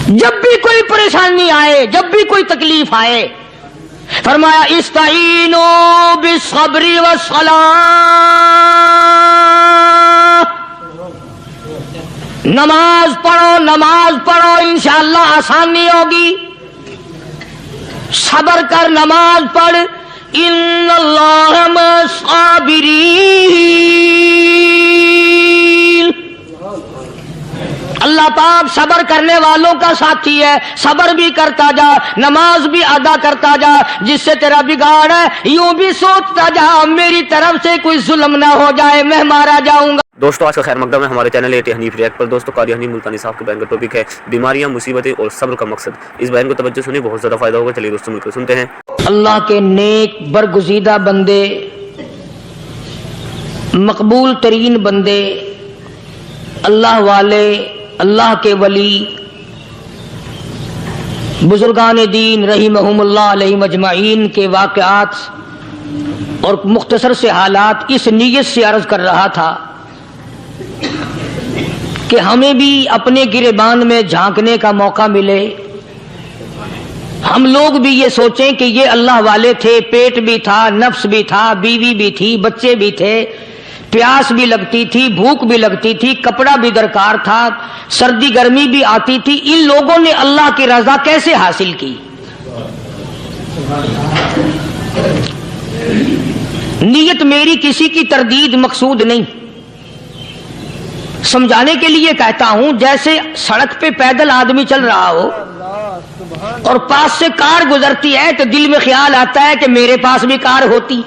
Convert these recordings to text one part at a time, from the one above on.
جب بھی کوئی پریشانی آئے، جب بھی کوئی تکلیف آئے، فرمایا استعینوا بالصبر والصلاۃ، نماز پڑھو نماز پڑھو، انشاءاللہ آسانی ہوگی، صبر کر نماز پڑھ، ان اللہ مع الصابرین، اللہ پاک صبر کرنے والوں کا ساتھی ہے، صبر بھی کرتا جا، نماز بھی ادا کرتا جا، جس سے تیرا بگاڑ ہے یوں بھی سوچتا جا میری طرف سے کوئی ظلم نہ ہو جائے، میں مارا جاؤں گا۔ دوستو آج کا خیر مقدم ہے ہمارے channel A T Hanif React پر۔ دوستو قاری حنیف ملتانی صاحب کے بیان کا ٹاپک ہے بیماریاں، مصیبتیں اور صبر کا مقصد۔ اس بیان کو توجہ سنیں، بہت زیادہ فائدہ ہوگا۔ چلیے دوستو مل کر سنتے ہیں۔ اللہ کے نیک برگزیدہ بندے، مقبول ترین بندے، اللہ والے، اللہ کے ولی، بزرگان دین رحمہم اللہ علیہ مجمعین کے واقعات اور مختصر سے حالات اس نیت سے عرض کر رہا تھا کہ ہمیں بھی اپنے گریبان میں جھانکنے کا موقع ملے، ہم لوگ بھی یہ سوچیں کہ یہ اللہ والے تھے، پیٹ بھی تھا، نفس بھی تھا، بیوی بھی تھی، بچے بھی تھے، پیاس بھی لگتی تھی، بھوک بھی لگتی تھی، کپڑا بھی درکار تھا، سردی گرمی بھی آتی تھی، ان لوگوں نے اللہ کی رضا کیسے حاصل کی؟ نیت میری کسی کی تردید مقصود نہیں، سمجھانے کے لیے کہتا ہوں جیسے سڑک پہ پیدل آدمی چل رہا ہو اور پاس سے کار گزرتی ہے تو دل میں خیال آتا ہے کہ میرے پاس بھی کار ہوتی۔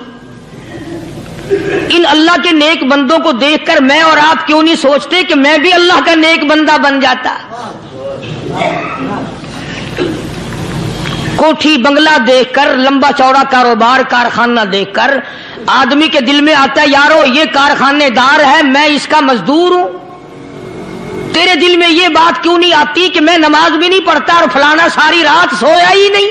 ان اللہ کے نیک بندوں کو دیکھ کر میں اور آپ کیوں نہیں سوچتے کہ میں بھی اللہ کا نیک بندہ بن جاتا؟ کوٹھی بنگلہ دیکھ کر، لمبا چوڑا کاروبار کارخانہ دیکھ کر آدمی کے دل میں آتا ہے یارو یہ کارخانے دار ہے، میں اس کا مزدور ہوں۔ تیرے دل میں یہ بات کیوں نہیں آتی کہ میں نماز بھی نہیں پڑھتا اور فلانا ساری رات سویا ہی نہیں؟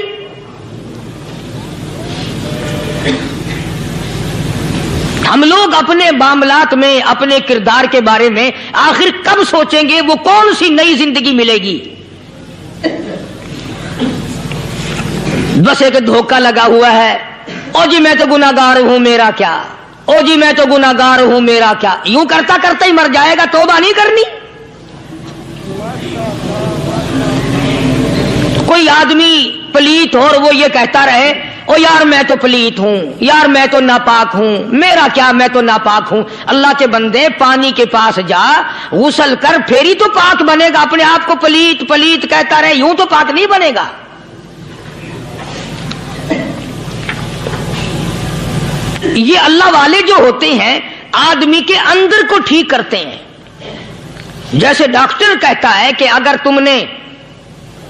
ہم لوگ اپنے معاملات میں، اپنے کردار کے بارے میں آخر کب سوچیں گے وہ کون سی نئی زندگی ملے گی؟ بس ایک دھوکہ لگا ہوا ہے، او جی میں تو گناہگار ہوں میرا کیا، او جی میں تو گناہگار ہوں میرا کیا، یوں کرتا کرتا ہی مر جائے گا، توبہ نہیں کرنی۔ کوئی آدمی پلیت ہو اور وہ یہ کہتا رہے او یار میں تو پلیت ہوں، یار میں تو ناپاک ہوں، میرا کیا میں تو ناپاک ہوں۔ اللہ کے بندے پانی کے پاس جا، غسل کر، پھر ہی تو پاک بنے گا۔ اپنے آپ کو پلیت پلیت کہتا رہے یوں تو پاک نہیں بنے گا۔ یہ اللہ والے جو ہوتے ہیں آدمی کے اندر کو ٹھیک کرتے ہیں۔ جیسے ڈاکٹر کہتا ہے کہ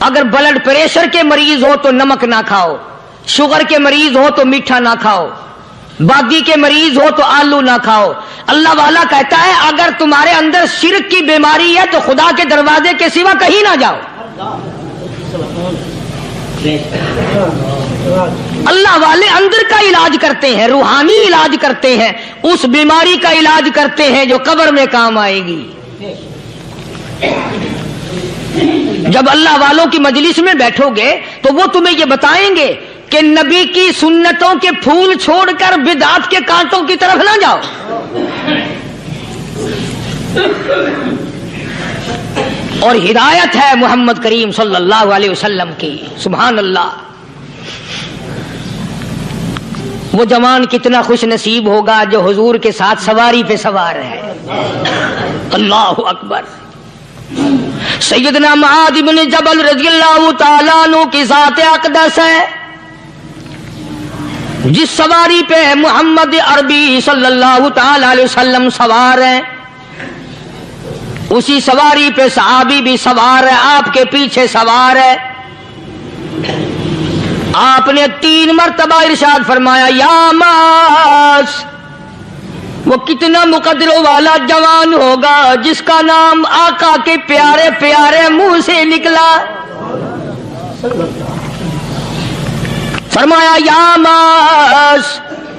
اگر بلڈ پریشر کے مریض ہو تو نمک نہ کھاؤ، شوگر کے مریض ہو تو میٹھا نہ کھاؤ، بادی کے مریض ہو تو آلو نہ کھاؤ۔ اللہ والا کہتا ہے اگر تمہارے اندر شرک کی بیماری ہے تو خدا کے دروازے کے سوا کہیں نہ جاؤ۔ اللہ والے اندر کا علاج کرتے ہیں، روحانی علاج کرتے ہیں، اس بیماری کا علاج کرتے ہیں جو قبر میں کام آئے گی۔ جب اللہ والوں کی مجلس میں بیٹھو گے تو وہ تمہیں یہ بتائیں گے کہ نبی کی سنتوں کے پھول چھوڑ کر بدعت کے کانٹوں کی طرف نہ جاؤ۔ اور ہدایت ہے محمد کریم صلی اللہ علیہ وسلم کی، سبحان اللہ۔ وہ جوان کتنا خوش نصیب ہوگا جو حضور کے ساتھ سواری پہ سوار ہے۔ اللہ اکبر۔ سیدنا معاذ بن جبل رضی اللہ تعالیٰ عنہ کی ذات اقدس ہے، جس سواری پہ محمد عربی صلی اللہ تعالی علیہ وسلم سوار ہیں، اسی سواری پہ صحابی بھی سوار ہے، آپ کے پیچھے سوار ہے۔ آپ نے 3 مرتبہ ارشاد فرمایا یا معاذ، وہ کتنا مقدروں والا جوان ہوگا جس کا نام آقا کے پیارے پیارے منہ سے نکلا۔ فرمایا یا معاذ،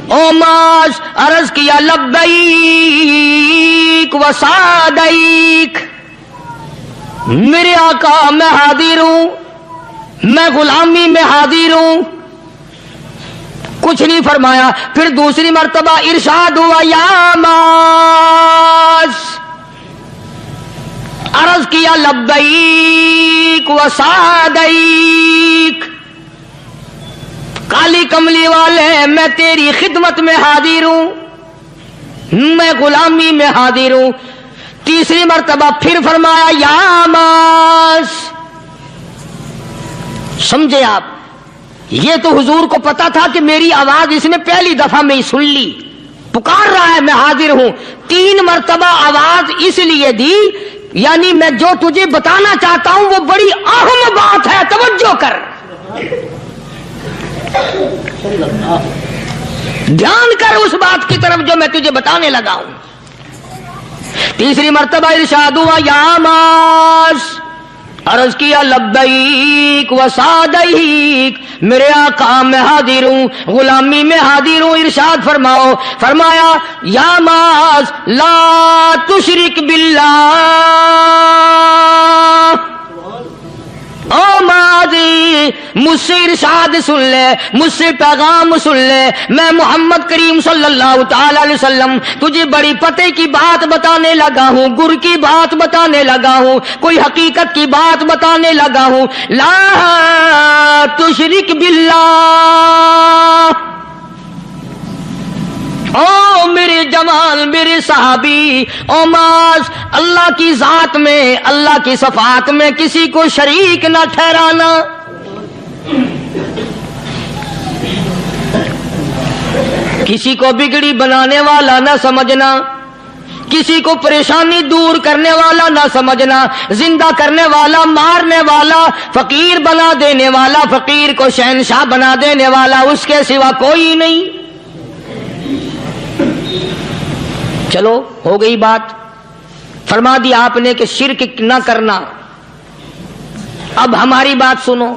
او معاذ، عرض کیا لبیک و سعدیک، میرے آقا میں حاضر ہوں، میں غلامی میں حاضر ہوں، کچھ نہیں فرمایا۔ پھر دوسری مرتبہ ارشاد ہوا یا معاذ، عرض کیا لبیک و سعدیک، کالی کملی والے میں تیری خدمت میں حاضر ہوں، میں غلامی میں حاضر ہوں۔ تیسری مرتبہ پھر فرمایا یا معاذ۔ سمجھے آپ، یہ تو حضور کو پتا تھا کہ میری آواز اس نے پہلی دفعہ میں ہی سن لی، پکار رہا ہے میں حاضر ہوں۔ 3 مرتبہ آواز اس لیے دی، یعنی میں جو تجھے بتانا چاہتا ہوں وہ بڑی اہم بات ہے، توجہ کر، دھیان کر اس بات کی طرف جو میں تجھے بتانے لگا ہوں۔ تیسری مرتبہ ارشاد ہوا یا معاذ، عرض کیا لبیک و سعدیک، میرے آقا میں حاضر ہوں، غلامی میں حاضر ہوں۔ ارشاد فرماؤ، فرمایا یا معاذ لا تشرک باللہ، او ماضی مجھ سے ارشاد سن لے، مجھ سے پیغام سن لے، میں محمد کریم صلی اللہ تعالی علیہ وسلم تجھے بڑی پتے کی بات بتانے لگا ہوں، گر کی بات بتانے لگا ہوں، کوئی حقیقت کی بات بتانے لگا ہوں۔ لا تشرک باللہ، او میرے جوان، میرے صحابی، او معاذ، اللہ کی ذات میں، اللہ کی صفات میں کسی کو شریک نہ ٹھہرانا۔ کسی کو بگڑی بنانے والا نہ سمجھنا، کسی کو پریشانی دور کرنے والا نہ سمجھنا، زندہ کرنے والا، مارنے والا، فقیر بنا دینے والا، فقیر کو شہنشاہ بنا دینے والا اس کے سوا کوئی نہیں۔ چلو ہو گئی بات، فرما دیا آپ نے کہ شرک نہ کرنا۔ اب ہماری بات سنو،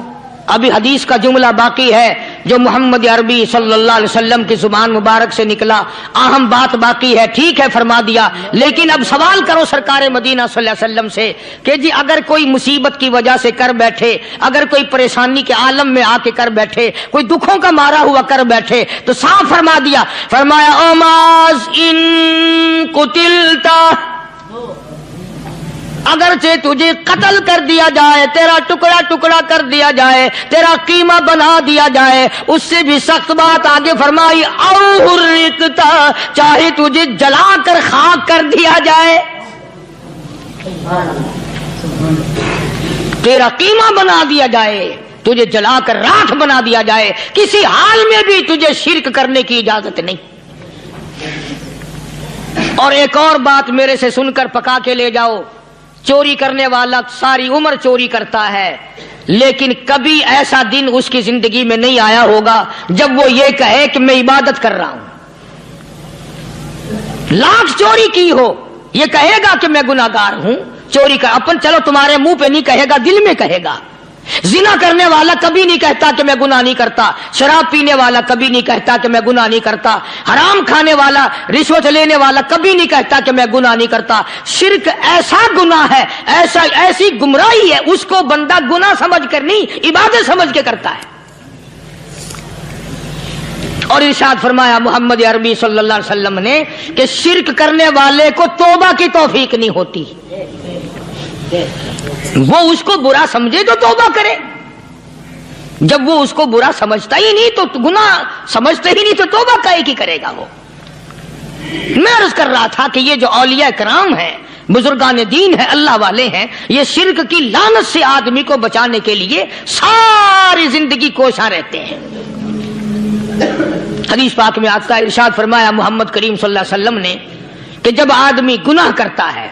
ابھی حدیث کا جملہ باقی ہے جو محمد عربی صلی اللہ علیہ وسلم کی زبان مبارک سے نکلا، اہم بات باقی ہے، ٹھیک ہے فرما دیا، لیکن اب سوال کرو سرکار مدینہ صلی اللہ علیہ وسلم سے کہ جی اگر کوئی مصیبت کی وجہ سے کر بیٹھے، اگر کوئی پریشانی کے عالم میں آ کے کر بیٹھے، کوئی دکھوں کا مارا ہوا کر بیٹھے، تو صاف فرما دیا، فرمایا او معاذ ان قتلتا، اگرچہ تجھے قتل کر دیا جائے، تیرا ٹکڑا ٹکڑا کر دیا جائے، تیرا قیمہ بنا دیا جائے، اس سے بھی سخت بات آگے فرمائی او حرقتا، چاہے تجھے جلا کر خاک کر دیا جائے، تیرا قیمہ بنا دیا جائے، تجھے جلا کر راکھ بنا دیا جائے، کسی حال میں بھی تجھے شرک کرنے کی اجازت نہیں۔ اور ایک اور بات میرے سے سن کر پکا کے لے جاؤ، چوری کرنے والا ساری عمر چوری کرتا ہے، لیکن کبھی ایسا دن اس کی زندگی میں نہیں آیا ہوگا جب وہ یہ کہے کہ میں عبادت کر رہا ہوں۔ لاکھ چوری کی ہو، یہ کہے گا کہ میں گناہگار ہوں، چوری کر، اپن چلو تمہارے منہ پہ نہیں کہے گا، دل میں کہے گا۔ زنا کرنے والا کبھی نہیں کہتا کہ میں گناہ نہیں کرتا، شراب پینے والا کبھی نہیں کہتا کہ میں گناہ نہیں کرتا، حرام کھانے والا، رشوت لینے والا کبھی نہیں کہتا کہ میں گناہ نہیں کرتا۔ شرک ایسا گناہ ہے، ایسی گمراہی ہے، اس کو بندہ گناہ سمجھ کر نہیں، عبادت سمجھ کے کرتا ہے۔ اور ارشاد فرمایا محمد عربی صلی اللہ علیہ وسلم نے کہ شرک کرنے والے کو توبہ کی توفیق نہیں ہوتی، وہ اس کو برا سمجھے تو توبہ کرے، جب وہ اس کو برا سمجھتا ہی نہیں تو گناہ سمجھتا ہی نہیں تو توبہ کائے کی کرے گا وہ۔ میں عرض کر رہا تھا کہ یہ جو اولیاء کرام ہیں، بزرگان دین ہیں، اللہ والے ہیں، یہ شرک کی لعنت سے آدمی کو بچانے کے لیے ساری زندگی کوشاں رہتے ہیں۔ حدیث پاک میں آتا ہے، ارشاد فرمایا محمد کریم صلی اللہ علیہ وسلم نے کہ جب آدمی گناہ کرتا ہے،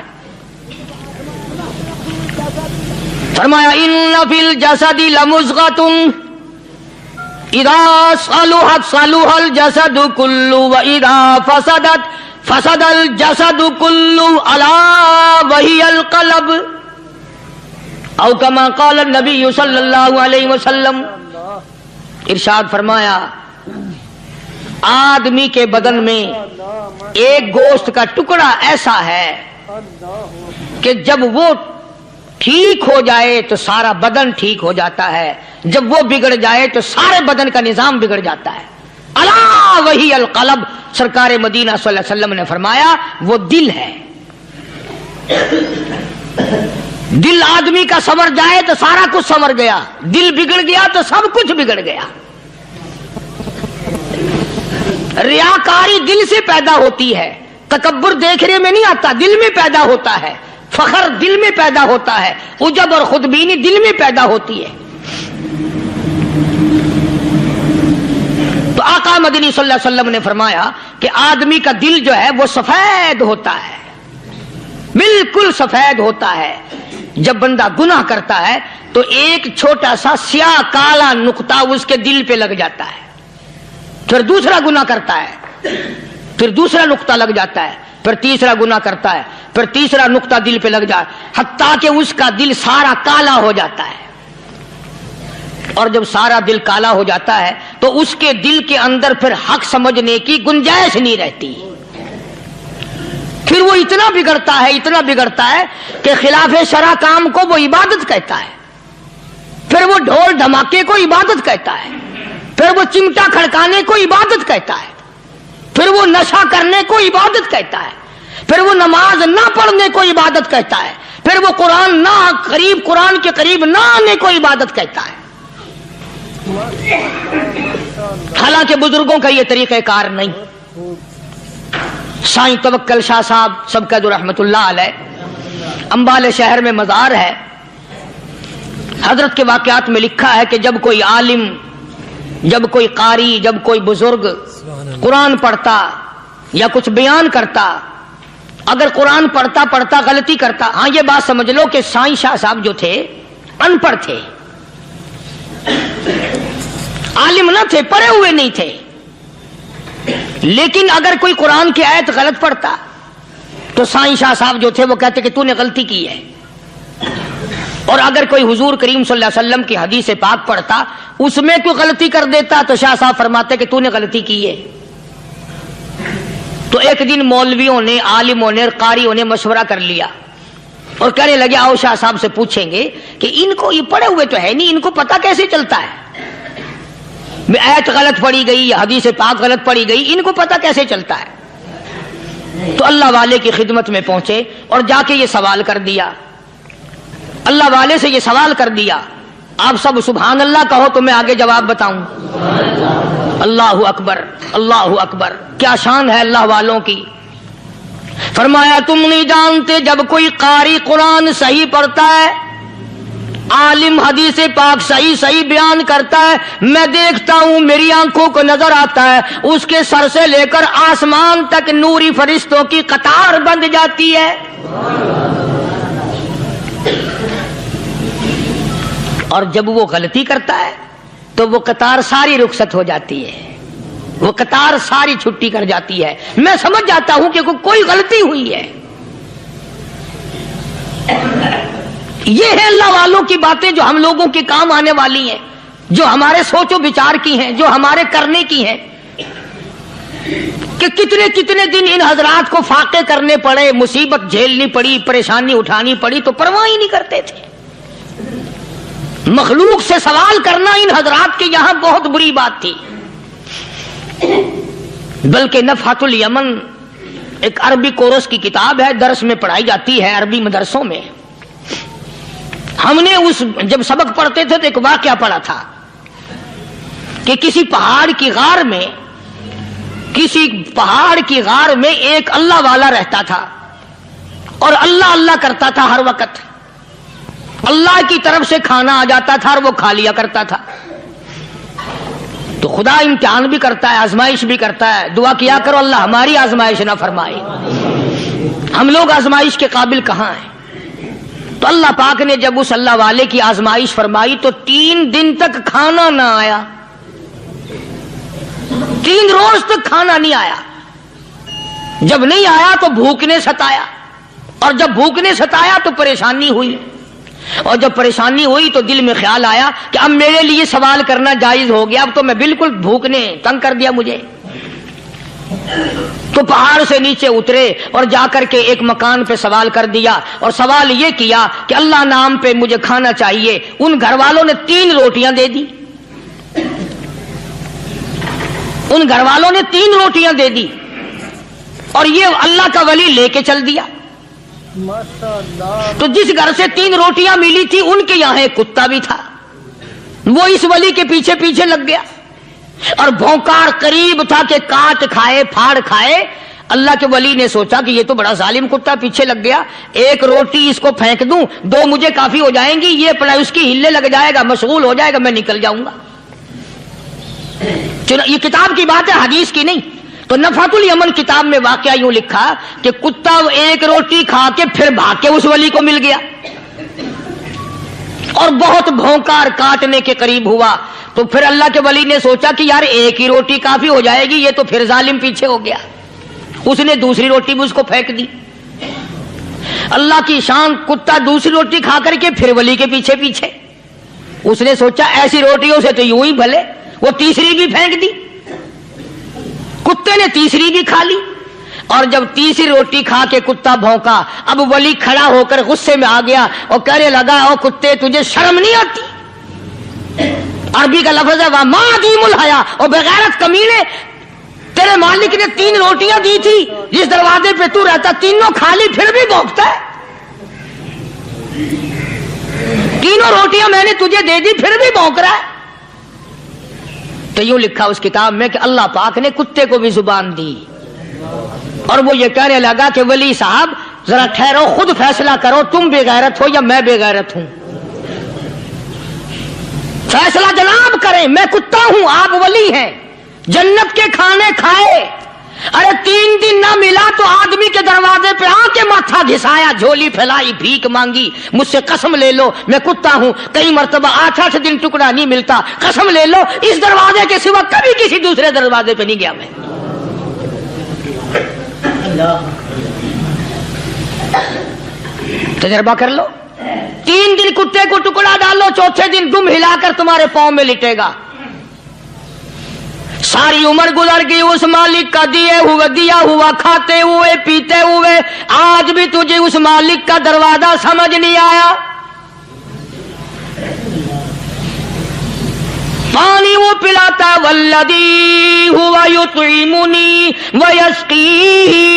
فرمایا ان فی الجسد لمضغۃ اذا صلحت صلح الجسد كله واذا فسدت فسد الجسد كله الا وهي القلب، او كما قال النبي صلی اللہ علیہ وسلم۔ ارشاد فرمایا آدمی کے بدن میں ایک گوشت کا ٹکڑا ایسا ہے کہ جب وہ ٹھیک ہو جائے تو سارا بدن ٹھیک ہو جاتا ہے، جب وہ بگڑ جائے تو سارے بدن کا نظام بگڑ جاتا ہے۔ الا وہی القلب، سرکار مدینہ صلی اللہ علیہ وسلم نے فرمایا وہ دل ہے۔ دل آدمی کا سنور جائے تو سارا کچھ سنور گیا، دل بگڑ گیا تو سب کچھ بگڑ گیا۔ ریاکاری دل سے پیدا ہوتی ہے، تکبر دیکھنے میں نہیں آتا، دل میں پیدا ہوتا ہے، فخر دل میں پیدا ہوتا ہے، عجب اور خودبینی دل میں پیدا ہوتی ہے۔ تو آقا مدنی صلی اللہ علیہ وسلم نے فرمایا کہ آدمی کا دل جو ہے وہ سفید ہوتا ہے، بالکل سفید ہوتا ہے۔ جب بندہ گناہ کرتا ہے تو ایک چھوٹا سا سیاہ کالا نقطہ اس کے دل پہ لگ جاتا ہے، پھر دوسرا گناہ کرتا ہے، پھر دوسرا نقطہ لگ جاتا ہے، پھر تیسرا گناہ کرتا ہے، پھر تیسرا نقطہ دل پہ لگ جائے، حتیٰ کہ اس کا دل سارا کالا ہو جاتا ہے۔ اور جب سارا دل کالا ہو جاتا ہے تو اس کے دل کے اندر پھر حق سمجھنے کی گنجائش نہیں رہتی، پھر وہ اتنا بگڑتا ہے کہ خلاف شرع کام کو وہ عبادت کہتا ہے، پھر وہ ڈھول دھماکے کو عبادت کہتا ہے، پھر وہ چمٹا کھڑکانے کو عبادت کہتا ہے، پھر وہ نشہ کرنے کو عبادت کہتا ہے، پھر وہ نماز نہ پڑھنے کو عبادت کہتا ہے، پھر وہ قرآن کے قریب نہ آنے کو عبادت کہتا ہے۔ حالانکہ بزرگوں کا یہ طریقہ کار نہیں۔ سائیں توکل شاہ صاحب سب کا رحمت اللہ علیہ، امبالے شہر میں مزار ہے، حضرت کے واقعات میں لکھا ہے کہ جب کوئی عالم، جب کوئی قاری، جب کوئی بزرگ قرآن پڑھتا یا کچھ بیان کرتا، اگر قرآن پڑھتا غلطی کرتا، ہاں یہ بات سمجھ لو کہ سائیں شاہ صاحب جو تھے ان پڑھ تھے، عالم نہ تھے، پڑھے ہوئے نہیں تھے، لیکن اگر کوئی قرآن کی آیت غلط پڑھتا تو سائیں شاہ صاحب جو تھے وہ کہتے کہ تو نے غلطی کی ہے، اور اگر کوئی حضور کریم صلی اللہ علیہ وسلم کی حدیث پاک پڑھتا اس میں کوئی غلطی کر دیتا تو شاہ صاحب فرماتے کہ تو نے غلطی کی ہے۔ تو ایک دن مولویوں نے، عالموں نے، قاریوں نے مشورہ کر لیا اور کہنے لگے آؤ شاہ صاحب سے پوچھیں گے کہ ان کو، یہ پڑھے ہوئے تو ہے نہیں، ان کو پتہ کیسے چلتا ہے، آیت غلط پڑھی گئی یا حدیث پاک غلط پڑھی گئی، ان کو پتہ کیسے چلتا ہے؟ تو اللہ والے کی خدمت میں پہنچے اور جا کے یہ سوال کر دیا، اللہ والے سے یہ سوال کر دیا۔ آپ سب سبحان اللہ کہو تو میں آگے جواب بتاؤں۔ اللہ اکبر، اللہ اکبر، کیا شان ہے اللہ والوں کی۔ فرمایا تم نہیں جانتے جب کوئی قاری قرآن صحیح پڑھتا ہے، عالم حدیث پاک صحیح بیان کرتا ہے، میں دیکھتا ہوں، میری آنکھوں کو نظر آتا ہے، اس کے سر سے لے کر آسمان تک نوری فرشتوں کی قطار بند جاتی ہے، اور جب وہ غلطی کرتا ہے تو وہ قطار ساری رخصت ہو جاتی ہے، وہ قطار ساری چھٹی کر جاتی ہے، میں سمجھ جاتا ہوں کہ کوئی غلطی ہوئی ہے۔ یہ ہے اللہ والوں کی باتیں جو ہم لوگوں کے کام آنے والی ہیں، جو ہمارے سوچ و بچار کی ہیں، جو ہمارے کرنے کی ہیں، کہ کتنے کتنے دن ان حضرات کو فاقے کرنے پڑے، مصیبت جھیلنی پڑی، پریشانی اٹھانی پڑی، تو پرواہ ہی نہیں کرتے تھے۔ مخلوق سے سوال کرنا ان حضرات کے یہاں بہت بری بات تھی۔ بلکہ نفحۃ الیمن ایک عربی کورس کی کتاب ہے، درس میں پڑھائی جاتی ہے عربی مدرسوں میں۔ ہم نے جب سبق پڑھتے تھے تو ایک واقعہ پڑھا تھا کہ کسی پہاڑ کی غار میں ایک اللہ والا رہتا تھا اور اللہ اللہ کرتا تھا ہر وقت، اللہ کی طرف سے کھانا آ جاتا تھا اور وہ کھا لیا کرتا تھا۔ تو خدا امتحان بھی کرتا ہے، آزمائش بھی کرتا ہے، دعا کیا کرو اللہ ہماری آزمائش نہ فرمائے، ہم لوگ آزمائش کے قابل کہاں ہیں۔ تو اللہ پاک نے جب اس اللہ والے کی آزمائش فرمائی تو 3 دن تک کھانا نہ آیا، 3 روز تک کھانا نہیں آیا۔ جب نہیں آیا تو بھوک نے ستایا، اور جب بھوک نے ستایا تو پریشانی ہوئی، اور جب پریشانی ہوئی تو دل میں خیال آیا کہ اب میرے لیے سوال کرنا جائز ہو گیا، اب تو میں بالکل بھوک نے تنگ کر دیا مجھے۔ تو پہاڑ سے نیچے اترے اور جا کر کے ایک مکان پہ سوال کر دیا اور سوال یہ کیا کہ اللہ نام پہ مجھے کھانا چاہیے. ان گھر والوں نے 3 روٹیاں دے دی. ان گھر والوں نے 3 روٹیاں دے دی اور یہ اللہ کا ولی لے کے چل دیا. تو جس گھر سے 3 روٹیاں ملی تھی ان کے یہاں ایک کتا بھی تھا. وہ اس ولی کے پیچھے پیچھے لگ گیا اور بھونکار قریب تھا کہ کاٹ کھائے پھاڑ کھائے. اللہ کے ولی نے سوچا کہ یہ تو بڑا ظالم کتا پیچھے لگ گیا, 1 روٹی اس کو پھینک دوں, 2 مجھے کافی ہو جائیں گی, یہ پڑا اس کی ہلے لگ جائے گا, مشغول ہو جائے گا, میں نکل جاؤں گا. یہ کتاب کی بات ہے, حدیث کی نہیں. تو نفحۃ الیمن کتاب میں واقعہ یوں لکھا کہ کتا 1 روٹی کھا کے پھر بھاگ کے اس ولی کو مل گیا اور بہت بھونکار کاٹنے کے قریب ہوا. تو پھر اللہ کے ولی نے سوچا کہ یار 1 ہی روٹی کافی ہو جائے گی, یہ تو پھر ظالم پیچھے ہو گیا. اس نے دوسری روٹی بھی اس کو پھینک دی. اللہ کی شان, کتا دوسری روٹی کھا کر کے پھر ولی کے پیچھے پیچھے. اس نے سوچا ایسی روٹیوں سے تو یوں ہی بھلے, وہ تیسری بھی پھینک دی. کتے نے تیسری بھی کھا لی اور جب تیسری روٹی کھا کے کتا بھونکا, اب ولی کھڑا ہو کر غصے میں آ گیا اور کہنے لگا, او کتے تجھے شرم نہیں آتی؟ عربی کا لفظ ہے وَمَا عَدِيمُ الْحَيَا, اور بغیرت کمینے, تیرے مالک نے 3 روٹیاں دی تھی, جس دروازے پہ تو رہتا تینوں کھا لی, پھر بھی بھونکتا ہے. 3 روٹیاں میں نے تجھے دے دی, پھر بھی بھونک رہا ہے. تو یوں لکھا اس کتاب میں کہ اللہ پاک نے کتے کو بھی زبان دی اور وہ یہ کہنے لگا کہ ولی صاحب ذرا ٹھہرو, خود فیصلہ کرو, تم بے غیرت ہو یا میں بے غیرت ہوں. فیصلہ جناب کریں, میں کتا ہوں, آپ ولی ہیں. جنت کے کھانے کھائے, ارے 3 دن نہ ملا تو آدمی کے دروازے پہ آ کے ماتھا گھسایا, جھولی پھیلائی, بھیک مانگی, مجھ سے قسم لے لو میں کتا ہوں. کئی مرتبہ 8 دن ٹکڑا نہیں ملتا, قسم لے لو اس دروازے کے سوا کبھی کسی دوسرے دروازے پہ نہیں گیا میں. تجربہ کر لو. 3 دن کتے کو ٹکڑا ڈالو, چوتھے دن دم ہلا کر تمہارے پاؤں میں لٹے گا. ساری عمر گزر گئی اس مالک کا دیا ہوا کھاتے ہوئے پیتے ہوئے, آج بھی تجھے اس مالک کا دروازہ سمجھ نہیں آیا. پانی وہ پلاتا والذی ہوا یطعمنی ویسقین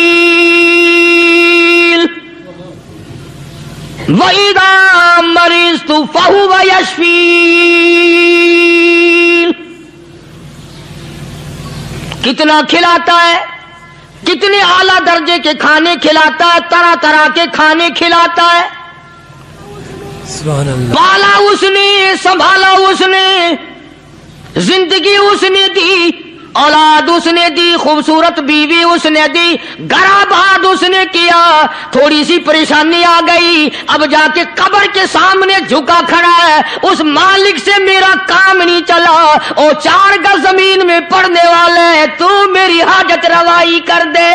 وَإِذَا مَرِضْتُ فَهُوَ يَشْفِينِ. کتنا کھلاتا ہے, کتنے اعلیٰ درجے کے کھانے کھلاتا ہے, طرح طرح کے کھانے کھلاتا ہے. پالا اس نے, سنبھالا اس نے, زندگی اس نے دی, اولاد اس نے دی, خوبصورت بیوی اس نے دی, گھر آباد اس نے کیا. تھوڑی سی پریشانی آ گئی, اب جا کے قبر کے سامنے جھکا کھڑا ہے, اس مالک سے میرا کام نہیں چلا, او 4 گز زمین میں پڑنے والے, تو میری حاجت روائی کر دے.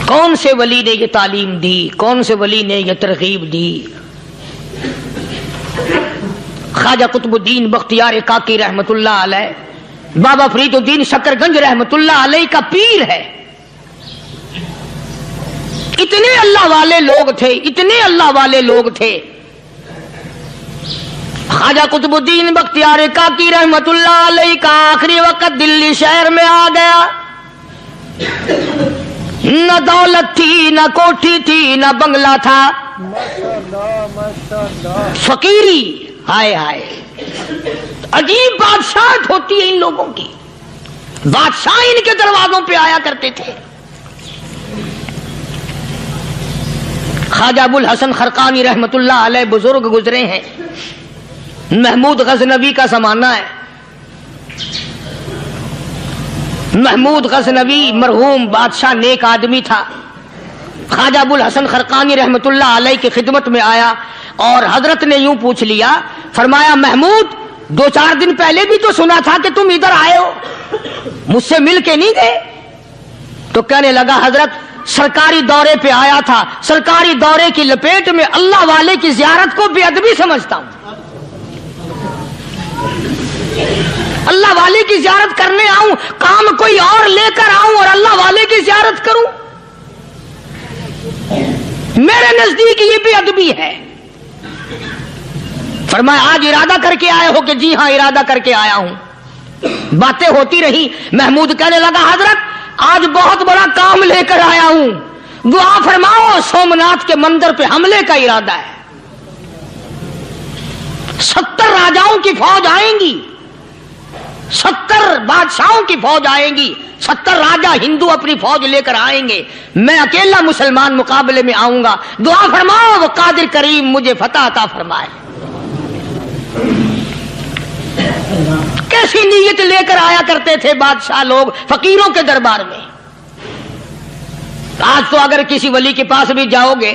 کون سے ولی نے یہ تعلیم دی, کون سے ولی نے یہ ترغیب دی؟ خواجہ قطب الدین بختیار کاکی رحمت اللہ علیہ, بابا فرید الدین شکر گنج رحمت اللہ علیہ کا پیر ہے. اتنے اللہ والے لوگ تھے, اتنے اللہ والے لوگ تھے. خواجہ قطب الدین بختیار کاکی رحمت اللہ علیہ کا آخری وقت دلی شہر میں آ گیا. نہ دولت تھی, نہ کوٹھی تھی, نہ بنگلہ تھا, فقیری. ہائے ہائے, عجیب بادشاہت ہوتی ہے ان لوگوں کی. بادشاہ ان کے دروازوں پہ آیا کرتے تھے. خواجہ ابو الحسن خرقانی رحمت اللہ علیہ بزرگ گزرے ہیں. محمود غزنوی کا زمانہ ہے. محمود غزنوی مرحوم بادشاہ نیک آدمی تھا. خواجہ ابو الحسن خرقانی رحمت اللہ علیہ کی خدمت میں آیا اور حضرت نے یوں پوچھ لیا, فرمایا محمود 2-4 دن پہلے بھی تو سنا تھا کہ تم ادھر آئے ہو, مجھ سے مل کے نہیں گئے؟ تو کہنے لگا حضرت سرکاری دورے پہ آیا تھا، سرکاری دورے کی لپیٹ میں اللہ والے کی زیارت کو بے ادبی سمجھتا ہوں۔ اللہ والے کی زیارت کرنے آؤں، کام کوئی اور لے کر آؤں اور اللہ والے کی زیارت کروں، میرے نزدیک یہ بے ادبی ہے۔ فرمایا آج ارادہ کر کے آئے ہو؟ کہ جی ہاں ارادہ کر کے آیا ہوں۔ باتیں ہوتی رہی، محمود کہنے لگا حضرت آج بہت بڑا کام لے کر آیا ہوں، دعا فرماؤ۔ سومناتھ کے مندر پہ حملے کا ارادہ ہے، 70 راجاؤں کی فوج آئیں گی، 70 بادشاہوں کی فوج آئیں گی، 70 راجا ہندو اپنی فوج لے کر آئیں گے، میں اکیلا مسلمان مقابلے میں آؤں گا، دعا فرماؤ وہ قادر کریم مجھے فتح عطا فرمائے۔ کیسی نیت لے کر آیا کرتے تھے بادشاہ لوگ فقیروں کے دربار میں۔ آج تو اگر کسی ولی کے پاس بھی جاؤ گے،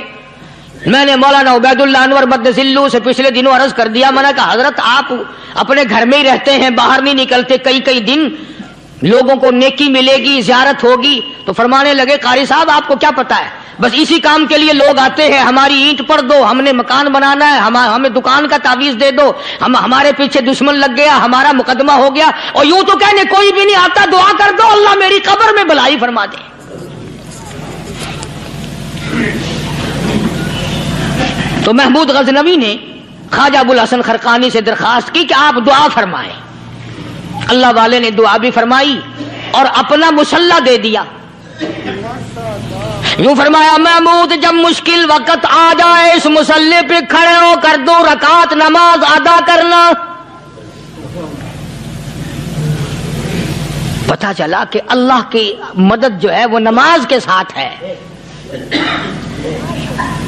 میں نے مولانا عبید اللہ انور مدثلو سے پچھلے دنوں عرض کر دیا، میں نے کہا حضرت آپ اپنے گھر میں ہی رہتے ہیں، باہر نہیں نکلتے، کئی دن لوگوں کو نیکی ملے گی، زیارت ہوگی، تو فرمانے لگے قاری صاحب آپ کو کیا پتا ہے، بس اسی کام کے لیے لوگ آتے ہیں، ہماری اینٹ پڑ دو، ہم نے مکان بنانا ہے، ہمیں دکان کا تعویذ دے دو، ہمارے پیچھے دشمن لگ گیا، ہمارا مقدمہ ہو گیا، اور یوں تو کہنے کوئی بھی نہیں آتا، دعا کر دو اللہ میری قبر میں بھلائی فرما دے۔ تو محمود غزنوی نے خواجہ ابوالحسن خرقانی سے درخواست کی کہ آپ دعا فرمائیں۔ اللہ والے نے دعا بھی فرمائی اور اپنا مسلح دے دیا۔ یوں فرمایا محمود جب مشکل وقت آ جائے اس مسلح پہ کھڑے ہو کر 2 رکعت نماز ادا کرنا۔ پتہ چلا کہ اللہ کی مدد جو ہے وہ نماز کے ساتھ ہے۔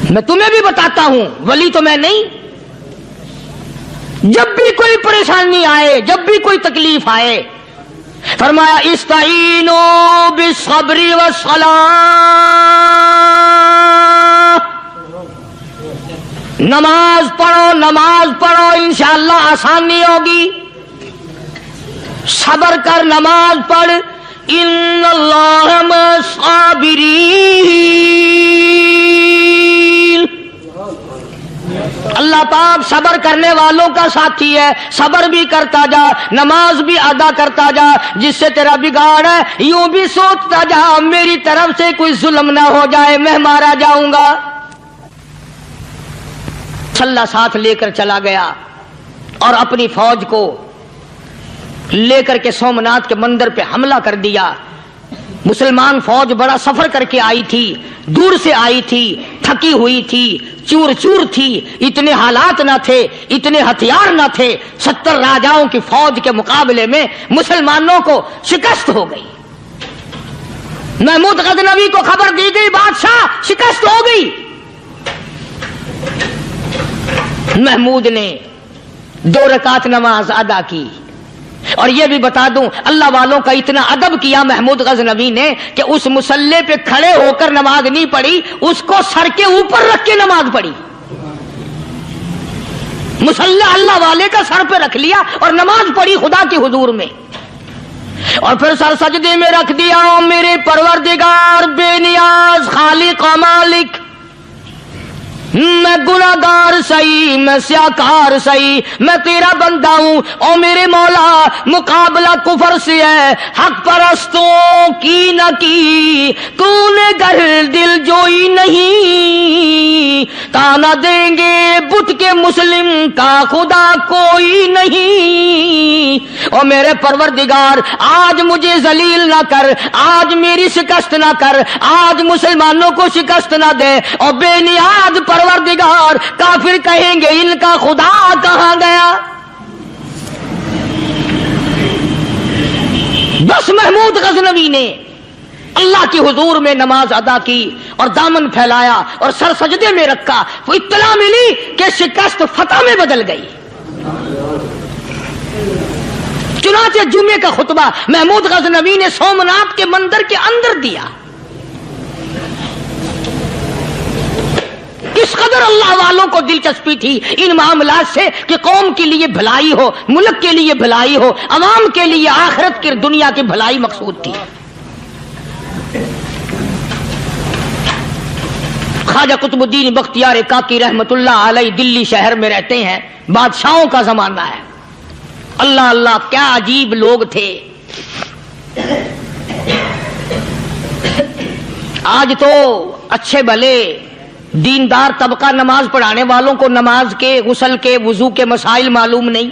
میں تمہیں بھی بتاتا ہوں، ولی تو میں نہیں، جب بھی کوئی پریشانی آئے، جب بھی کوئی تکلیف آئے، فرمایا استعینوا بالصبر والصلاۃ، نماز پڑھو انشاءاللہ آسانی ہوگی، صبر کر نماز پڑھ، ان اللہ مع الصابرین، اللہ پاک صبر کرنے والوں کا ساتھی ہے، صبر بھی کرتا جا، نماز بھی ادا کرتا جا، جس سے تیرا بگاڑ ہے یوں بھی سوچتا جا میری طرف سے کوئی ظلم نہ ہو جائے، میں مارا جاؤں گا۔ چھلا ساتھ لے کر چلا گیا اور اپنی فوج کو لے کر کے سومناتھ کے مندر پہ حملہ کر دیا۔ مسلمان فوج بڑا سفر کر کے آئی تھی، دور سے آئی تھی، تھکی ہوئی تھی، چور چور تھی، اتنے حالات نہ تھے، اتنے ہتھیار نہ تھے، 70 راجاؤں کی فوج کے مقابلے میں مسلمانوں کو شکست ہو گئی۔ محمود غزنوی کو خبر دی گئی بادشاہ شکست ہو گئی۔ محمود نے 2 رکعت نماز ادا کی، اور یہ بھی بتا دوں اللہ والوں کا اتنا ادب کیا محمود غزنوی نے کہ اس مسلح پہ کھڑے ہو کر نماز نہیں پڑھی، اس کو سر کے اوپر رکھ کے نماز پڑھی۔ مسلح اللہ والے کا سر پہ رکھ لیا اور نماز پڑھی خدا کے حضور میں، اور پھر سر سجدے میں رکھ دیا۔ میرے پروردگار بے نیاز خالق و مالک، میں گناہگار سہی، میں سیاکار سہی، میں تیرا بندہ ہوں، او میرے مولا مقابلہ کفر سے ہے، حق پرستوں کی نہ کی تو نے گر دل جوئی نہیں، تانا دیں گے بت کے مسلم کا خدا کوئی نہیں۔ او میرے پروردگار آج مجھے ذلیل نہ کر، آج میری شکست نہ کر، آج مسلمانوں کو شکست نہ دے، اور بے نیاز پروردگار کافر کہیں گے ان کا خدا کہاں گیا۔ بس محمود غزنوی نے اللہ کے حضور میں نماز ادا کی اور دامن پھیلایا اور سر سجدے میں رکھا، وہ اطلاع ملی کہ شکست فتح میں بدل گئی۔ چنانچہ جمعے کا خطبہ محمود غزنوی نے سومناتھ کے مندر کے اندر دیا۔ اس قدر اللہ والوں کو دلچسپی تھی ان معاملات سے کہ قوم کے لیے بھلائی ہو، ملک کے لیے بھلائی ہو، عوام کے لیے آخرت کی دنیا کی بھلائی مقصود تھی۔ خواجہ قطب الدین بختیار کاکی رحمت اللہ علیہ دلی شہر میں رہتے ہیں، بادشاہوں کا زمانہ ہے۔ اللہ اللہ کیا عجیب لوگ تھے۔ آج تو اچھے بھلے دیندار طبقہ نماز پڑھانے والوں کو نماز کے، غسل کے، وضو کے مسائل معلوم نہیں۔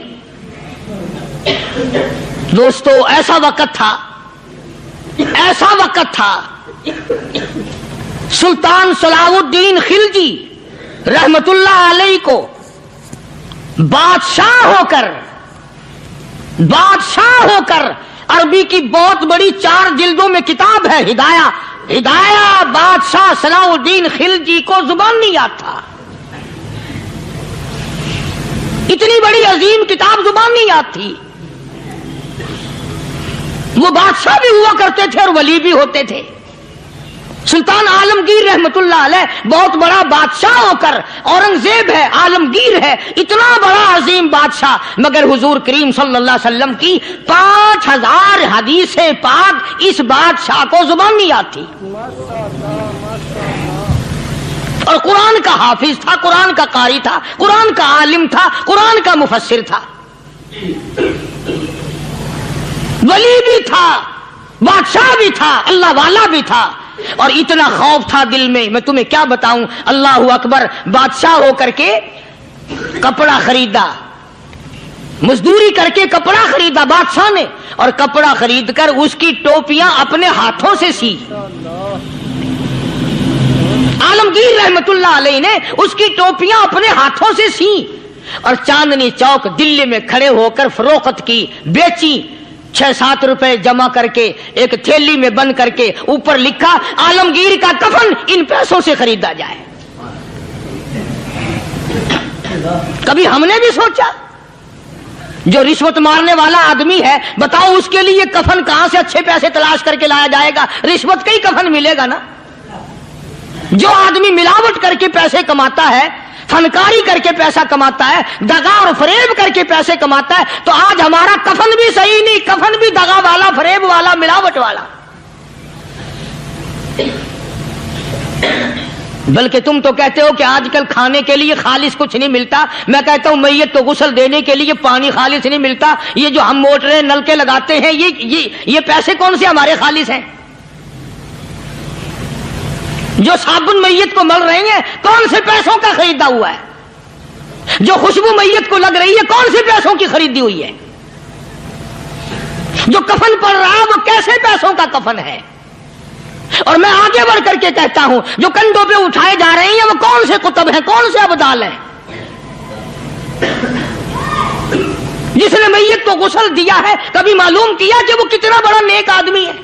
دوستو ایسا وقت تھا، ایسا وقت تھا، سلطان صلاح الدین خلجی رحمت اللہ علیہ کو بادشاہ ہو کر عربی کی بہت بڑی 4 جلدوں میں کتاب ہے ہدایہ بادشاہ صلاح الدین خلجی کو زبان نہیں یاد تھا، اتنی بڑی عظیم کتاب زبان نہیں یاد تھی۔ وہ بادشاہ بھی ہوا کرتے تھے اور ولی بھی ہوتے تھے۔ سلطان عالمگیر رحمت اللہ علیہ بہت بڑا بادشاہ ہو کر، اورنگزیب ہے، عالمگیر ہے، اتنا بڑا عظیم بادشاہ، مگر حضور کریم صلی اللہ علیہ وسلم کی 5000 حدیث پاک اس بادشاہ کو زبان نہیں یاد تھی، اور قرآن کا حافظ تھا، قرآن کا قاری تھا، قرآن کا عالم تھا، قرآن کا مفسر تھا، ولی بھی تھا، بادشاہ بھی تھا، اللہ والا بھی تھا، اور اتنا خوف تھا دل میں تمہیں کیا بتاؤں۔ اللہ اکبر، بادشاہ ہو کر کے کپڑا خریدا، مزدوری کر کے کپڑا خریدا بادشاہ نے، اور کپڑا خرید کر اس کی ٹوپیاں اپنے ہاتھوں سے سی۔ عالمگیر رحمت اللہ علیہ نے اس کی ٹوپیاں اپنے ہاتھوں سے سی، اور چاندنی چوک دلی میں کھڑے ہو کر فروخت کی، بیچی۔ 6-7 روپے جمع کر کے ایک تھیلی میں بند کر کے اوپر لکھا عالمگیر کا کفن ان پیسوں سے خریدا جائے۔ کبھی ہم نے بھی سوچا جو رشوت مارنے والا آدمی ہے، بتاؤ اس کے لیے کفن کہاں سے اچھے پیسے تلاش کر کے لایا جائے گا؟ رشوت کا ہی کفن ملے گا نا۔ جو آدمی ملاوٹ کر کے پیسے کماتا ہے، فنکاری کر کے پیسہ کماتا ہے، دغا اور فریب کر کے پیسے کماتا ہے، تو آج ہمارا کفن بھی صحیح نہیں، کفن بھی دغا والا، فریب والا، ملاوٹ والا۔ بلکہ تم تو کہتے ہو کہ آج کل کھانے کے لیے خالص کچھ نہیں ملتا، میں کہتا ہوں میت کو غسل دینے کے لیے پانی خالص نہیں ملتا۔ یہ جو ہم موٹریں نلکے لگاتے ہیں، یہ پیسے کون سے ہمارے خالص ہیں؟ جو صابن میت کو مل رہی ہیں کون سے پیسوں کا خریدا ہوا ہے؟ جو خوشبو میت کو لگ رہی ہے کون سے پیسوں کی خریدی ہوئی ہے؟ جو کفن پڑ رہا ہے وہ کیسے پیسوں کا کفن ہے؟ اور میں آگے بڑھ کر کے کہتا ہوں جو کندھوں پہ اٹھائے جا رہے ہیں وہ کون سے کتب ہیں، کون سے ابدال ہیں؟ جس نے میت کو غسل دیا ہے کبھی معلوم کیا کہ وہ کتنا بڑا نیک آدمی ہے؟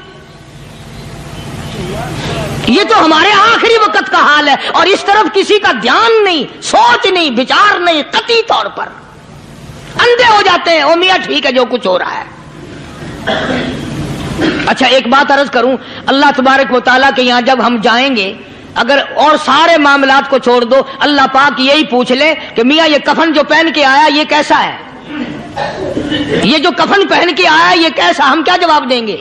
یہ تو ہمارے آخری وقت کا حال ہے، اور اس طرف کسی کا دھیان نہیں، سوچ نہیں، بچار نہیں، قطعی طور پر اندھے ہو جاتے ہیں۔ او میاں ٹھیک ہے جو کچھ ہو رہا ہے۔ اچھا ایک بات عرض کروں، اللہ تبارک و تعالیٰ کے یہاں جب ہم جائیں گے، اگر اور سارے معاملات کو چھوڑ دو، اللہ پاک یہی پوچھ لے کہ میاں یہ کفن جو پہن کے آیا یہ کیسا ہے؟ یہ جو کفن پہن کے آیا یہ کیسا؟ ہم کیا جواب دیں گے؟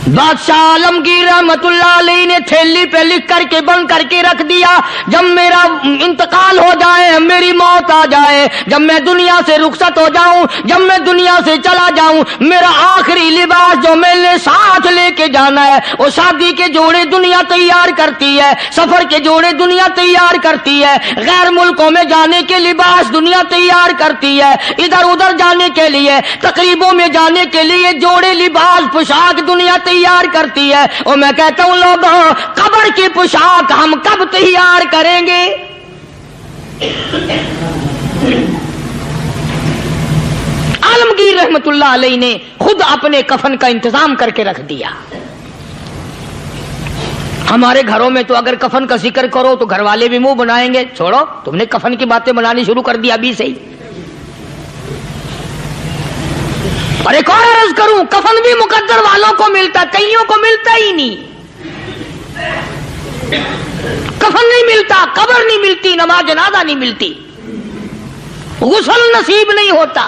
بادشاہ عالمگیر رحمت اللہ علیہ نے تھیلی پہ لکھ کر کے بند کر کے رکھ دیا، جب میرا انتقال ہو جائے، میری موت آ جائے، جب میں دنیا سے رخصت ہو جاؤں، جب میں دنیا سے چلا جاؤں، میرا آخری لباس جو میں نے ساتھ لے کے جانا ہے، وہ شادی کے جوڑے دنیا تیار کرتی ہے، سفر کے جوڑے دنیا تیار کرتی ہے، غیر ملکوں میں جانے کے لباس دنیا تیار کرتی ہے، ادھر ادھر جانے کے لیے، تقریبوں میں جانے کے لیے جوڑے لباس پوشاک دنیا تیار کرتی ہے۔ اور میں کہتا ہوں لوگوں، قبر کی پوشاک ہم کب تیار کریں گے؟ عالمگیر رحمت اللہ علیہ نے خود اپنے کفن کا انتظام کر کے رکھ دیا۔ ہمارے گھروں میں تو اگر کفن کا ذکر کرو تو گھر والے بھی منہ بنائیں گے، چھوڑو تم نے کفن کی باتیں بنانی شروع کر دی ابھی سے ہی۔ اور ایک اور عرض کروں، کفن بھی مقدر والوں کو ملتا، کئیوں کو ملتا ہی نہیں۔ کفن نہیں ملتا، قبر نہیں ملتی، نماز جنازہ نہیں ملتی، غسل نصیب نہیں ہوتا۔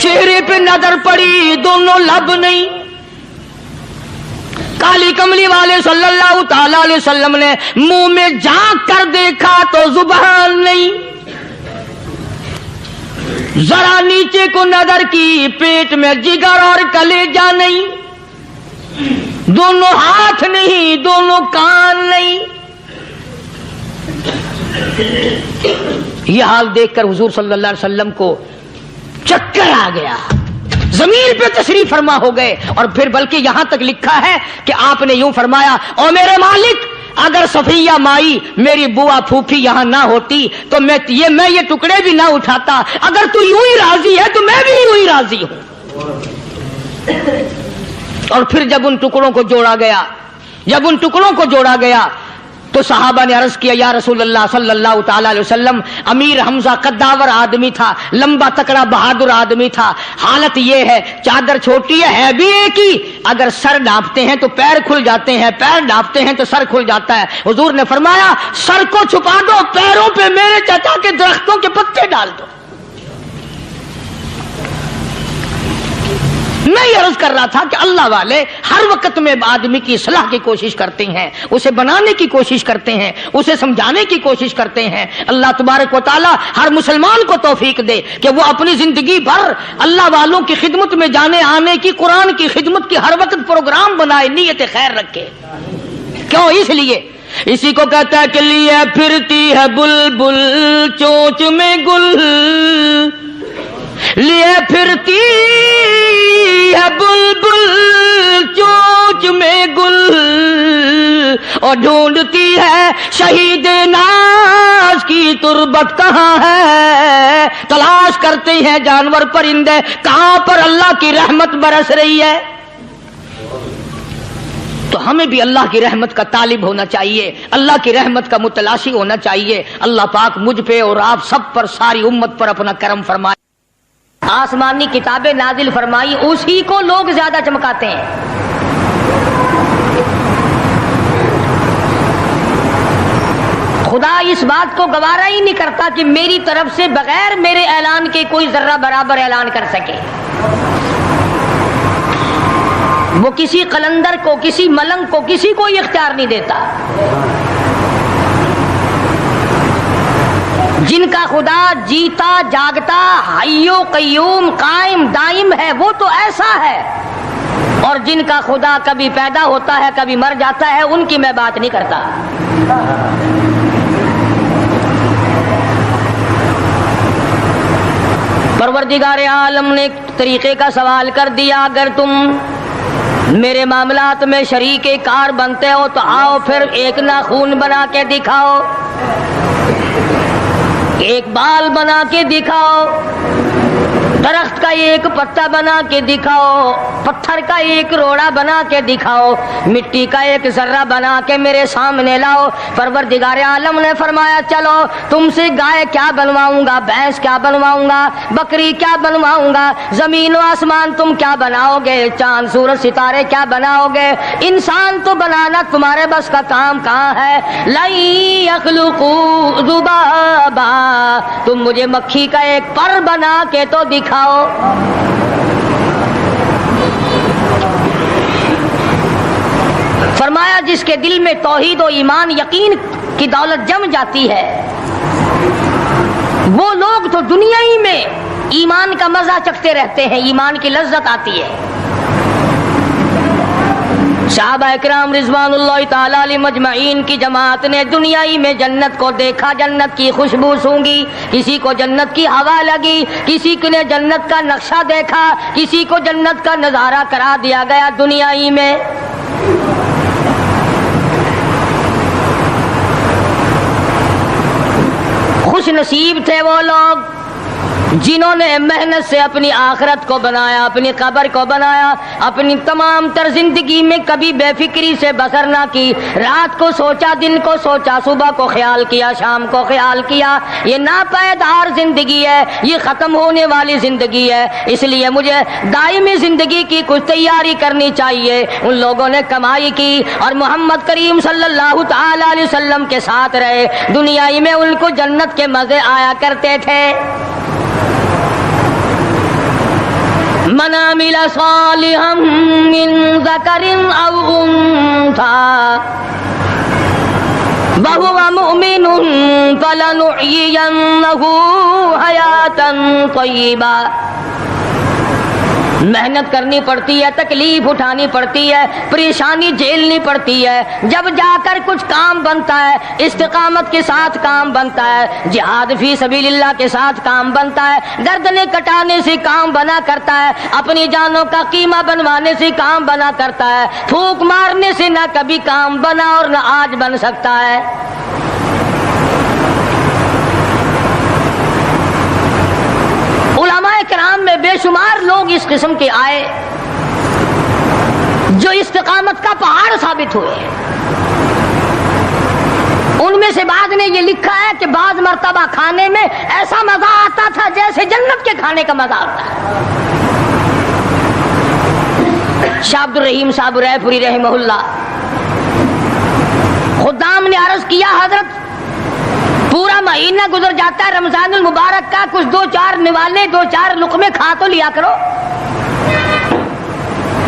چہرے پہ نظر پڑی دونوں لب نہیں. کالی کملی والے صلی اللہ تعالی علیہ وسلم نے منہ میں جھانک کر دیکھا تو زبان نہیں. ذرا نیچے کو نظر کی پیٹ میں جگر اور کلیجہ نہیں. دونوں ہاتھ نہیں دونوں کان نہیں. یہ حال دیکھ کر حضور صلی اللہ علیہ وسلم کو چکر آ گیا, زمین پہ تشریف فرما ہو گئے. اور پھر بلکہ یہاں تک لکھا ہے کہ آپ نے یوں فرمایا, او میرے مالک اگر صفیہ مائی میری بوا پھوپھی یہاں نہ ہوتی تو میں یہ ٹکڑے بھی نہ اٹھاتا. اگر تو یوں ہی راضی ہے تو میں بھی یوں ہی راضی ہوں. اور پھر جب ان ٹکڑوں کو جوڑا گیا تو صحابہ نے عرض کیا, یا رسول اللہ صلی اللہ تعالی علیہ وسلم, امیر حمزہ قداور آدمی تھا, لمبا تکڑا بہادر آدمی تھا. حالت یہ ہے چادر چھوٹی ہے بھی ایک ہی, اگر سر ڈھانپتے ہیں تو پیر کھل جاتے ہیں, پیر ڈھانپتے ہیں تو سر کھل جاتا ہے. حضور نے فرمایا سر کو چھپا دو, پیروں پہ میرے چچا کے درختوں کے پتے ڈال دو. میں یہ عرض کر رہا تھا کہ اللہ والے ہر وقت میں آدمی کی اصلاح کی کوشش کرتے ہیں, اسے بنانے کی کوشش کرتے ہیں, اسے سمجھانے کی کوشش کرتے ہیں. اللہ تبارک و تعالی ہر مسلمان کو توفیق دے کہ وہ اپنی زندگی بھر اللہ والوں کی خدمت میں جانے آنے کی, قرآن کی خدمت کی ہر وقت پروگرام بنائے, نیت خیر رکھے. کیوں؟ اس لیے اسی کو کہتا ہے کہ لیے پھرتی ہے بلبل چونچ میں گل, لیے پھرتی ہے بلبل چونچ میں گل, اور ڈھونڈتی ہے شہید ناز کی تربت کہاں ہے. تلاش کرتے ہیں جانور پرندے کہاں پر اللہ کی رحمت برس رہی ہے. تو ہمیں بھی اللہ کی رحمت کا طالب ہونا چاہیے, اللہ کی رحمت کا متلاشی ہونا چاہیے. اللہ پاک مجھ پہ اور آپ سب پر, ساری امت پر اپنا کرم فرمائے. آسمانی کتابیں نازل فرمائی, اسی کو لوگ زیادہ چمکاتے ہیں. خدا اس بات کو گوارا ہی نہیں کرتا کہ میری طرف سے بغیر میرے اعلان کے کوئی ذرہ برابر اعلان کر سکے. وہ کسی قلندر کو, کسی ملنگ کو, کسی کو اختیار نہیں دیتا. جن کا خدا جیتا جاگتا حی و قیوم قائم دائم ہے وہ تو ایسا ہے, اور جن کا خدا کبھی پیدا ہوتا ہے کبھی مر جاتا ہے ان کی میں بات نہیں کرتا. پروردگار عالم نے ایک طریقے کا سوال کر دیا, اگر تم میرے معاملات میں شریک کار بنتے ہو تو آؤ پھر ایک ناخون بنا کے دکھاؤ, ایک بال بنا کے دکھاؤ, درخت کا ایک پتا بنا کے دکھاؤ, پتھر کا ایک روڑا بنا کے دکھاؤ, مٹی کا ایک ذرہ بنا کے میرے سامنے لاؤ. پروردگار عالم نے فرمایا چلو تم سے گائے کیا بنواؤں گا, بھینس کیا بنواؤں گا, بکری کیا بنواؤں گا, زمین و آسمان تم کیا بناؤ گے, چاند سورج ستارے کیا بناؤ گے, انسان تو بنانا تمہارے بس کا کام کہاں ہے. لن یخلقوا ذبابا, تم مجھے مکھی کا ایک پر بنا کے تو دکھاؤ. فرمایا جس کے دل میں توحید و ایمان یقین کی دولت جم جاتی ہے وہ لوگ تو دنیا ہی میں ایمان کا مزہ چکھتے رہتے ہیں, ایمان کی لذت آتی ہے. صحابہ اکرام رضوان اللہ تعالی علیہ مجمعین کی جماعت نے دنیا ہی میں جنت کو دیکھا, جنت کی خوشبو سونگی, کسی کو جنت کی ہوا لگی, کسی نے جنت کا نقشہ دیکھا, کسی کو جنت کا نظارہ کرا دیا گیا دنیا ہی میں. خوش نصیب تھے وہ لوگ جنہوں نے محنت سے اپنی آخرت کو بنایا, اپنی قبر کو بنایا, اپنی تمام تر زندگی میں کبھی بے فکری سے بسر نہ کی. رات کو سوچا, دن کو سوچا, صبح کو خیال کیا, شام کو خیال کیا. یہ ناپائیدار زندگی ہے, یہ ختم ہونے والی زندگی ہے, اس لیے مجھے دائمی زندگی کی کچھ تیاری کرنی چاہیے. ان لوگوں نے کمائی کی اور محمد کریم صلی اللہ تعالی علیہ وسلم کے ساتھ رہے. دنیا ہی میں ان کو جنت کے مزے آیا کرتے تھے. من عمل صالحا من ذکر او انثى وهو مؤمن فلنحيينه حیاتا طیبا. محنت کرنی پڑتی ہے، تکلیف اٹھانی پڑتی ہے، پریشانی جھیلنی پڑتی ہے، جب جا کر کچھ کام بنتا ہے، استقامت کے ساتھ کام بنتا ہے، جہاد فی سبیل اللہ کے ساتھ کام بنتا ہے، گردنیں کٹانے سے کام بنا کرتا ہے، اپنی جانوں کا قیمہ بنوانے سے کام بنا کرتا ہے، پھونک مارنے سے نہ کبھی کام بنا اور نہ آج بن سکتا ہے. علماء کرام میں بے شمار لوگ اس قسم کے آئے جو استقامت کا پہاڑ ثابت ہوئے. ان میں سے بعض نے یہ لکھا ہے کہ بعض مرتبہ کھانے میں ایسا مزہ آتا تھا جیسے جنت کے کھانے کا مزہ آتا ہے. شاہ عبد الرحیم صاحب رائے پوری رحمہ اللہ خدام نے عرض کیا حضرت پورا مہینہ گزر جاتا ہے رمضان المبارک کا، کچھ دو چار نوالے دو چار لقمے کھا تو لیا کرو.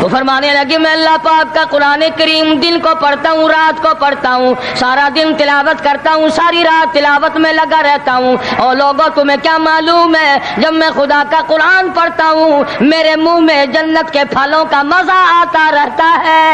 تو فرمانے لگے میں اللہ پاک کا قرآن کریم دن کو پڑھتا ہوں، رات کو پڑھتا ہوں، سارا دن تلاوت کرتا ہوں، ساری رات تلاوت میں لگا رہتا ہوں. اور لوگوں تمہیں کیا معلوم ہے جب میں خدا کا قرآن پڑھتا ہوں میرے منہ میں جنت کے پھلوں کا مزہ آتا رہتا ہے.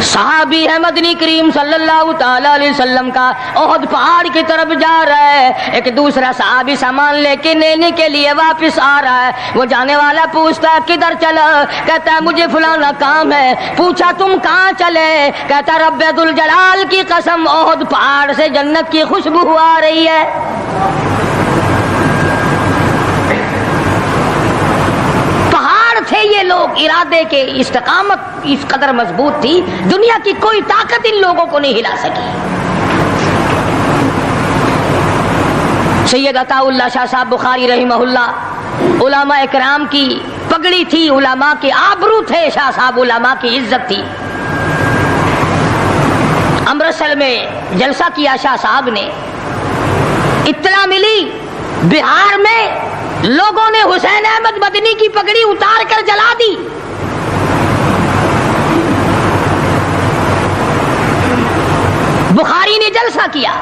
صحابی ہے مدنی کریم صلی اللہ تعالی علیہ وسلم کا، احد پہاڑ کی طرف جا رہا ہے. ایک دوسرا صحابی سامان لے کے لینے کے لیے واپس آ رہا ہے. وہ جانے والا پوچھتا ہے کدھر چلا؟ کہتا ہے مجھے فلانا کام ہے. پوچھا تم کہاں چلے؟ کہتا رب ذوالجلال کی قسم احد پہاڑ سے جنت کی خوشبو آ رہی ہے. تھے یہ لوگ ارادے کے، استقامت اس قدر مضبوط تھی دنیا کی کوئی طاقت ان لوگوں کو نہیں ہلا سکی. سید عطا اللہ شاہ صاحب بخاری رحمہ اللہ علماء اکرام کی پگڑی تھی، علماء کے آبرو تھے شاہ صاحب، علماء کی عزت تھی. امرتسر میں جلسہ کیا شاہ صاحب نے، اطلاع ملی بہار میں لوگوں نے حسین احمد مدنی کی پگڑی اتار کر جلا دی. بخاری نے جلسہ کیا،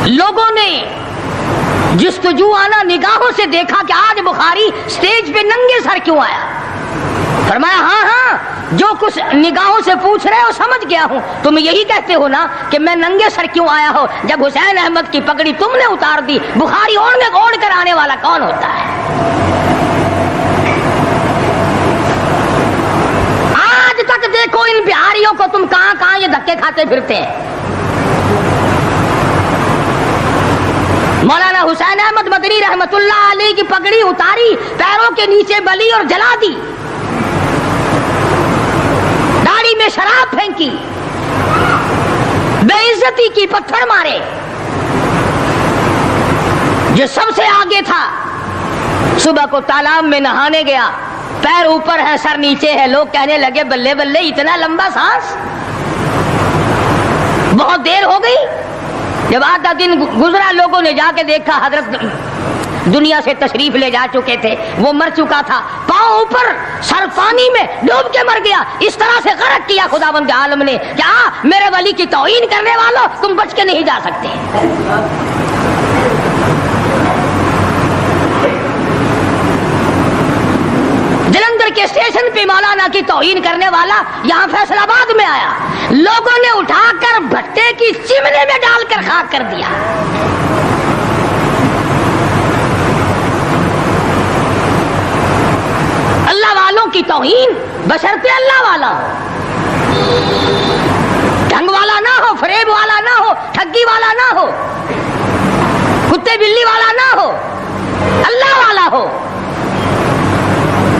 لوگوں نے جستجو آنا نگاہوں سے دیکھا کہ آج بخاری سٹیج پہ ننگے سر کیوں آیا. فرمایا ہاں ہاں جو کچھ نگاہوں سے پوچھ رہے ہو سمجھ گیا ہوں. تم یہی کہتے ہو نا کہ میں ننگے سر کیوں آیا ہو جب حسین احمد کی پگڑی تم نے اتار دی. بخاری اوڑھ کر آنے والا کون ہوتا ہے؟ آج تک دیکھو ان بہاریوں کو تم کہاں کہاں یہ دھکے کھاتے پھرتے ہیں. مولانا حسین احمد مدنی رحمت اللہ علیہ کی پگڑی اتاری، پیروں کے نیچے بلی اور جلا دی، داڑھی میں شراب پھینکی، بے عزتی کی، پتھر مارے. جو سب سے آگے تھا صبح کو تالاب میں نہانے گیا، پیر اوپر ہے سر نیچے ہے. لوگ کہنے لگے بلے بلے اتنا لمبا سانس. بہت دیر ہو گئی. جب آدھا دن گزرا لوگوں نے جا کے دیکھا حضرت دنیا سے تشریف لے جا چکے تھے، وہ مر چکا تھا، پاؤں اوپر سر پانی میں ڈوب کے مر گیا. اس طرح سے غرق کیا خداوند عالم نے. کیا میرے ولی کی توہین کرنے والوں تم بچ کے نہیں جا سکتے. جلندھر کے اسٹیشن پہ مولانا کی توہین کرنے والا یہاں فیصل آباد میں آیا، لوگوں نے اٹھا کر بھٹے کی چمنے میں ڈال کر خاک کر دیا. اللہ والوں کی توہین بشرطے اللہ والا ہو، ڈھنگ والا نہ ہو، فریب والا نہ ہو، ٹھگی والا نہ ہو، کتے بلی والا نہ ہو، اللہ والا ہو.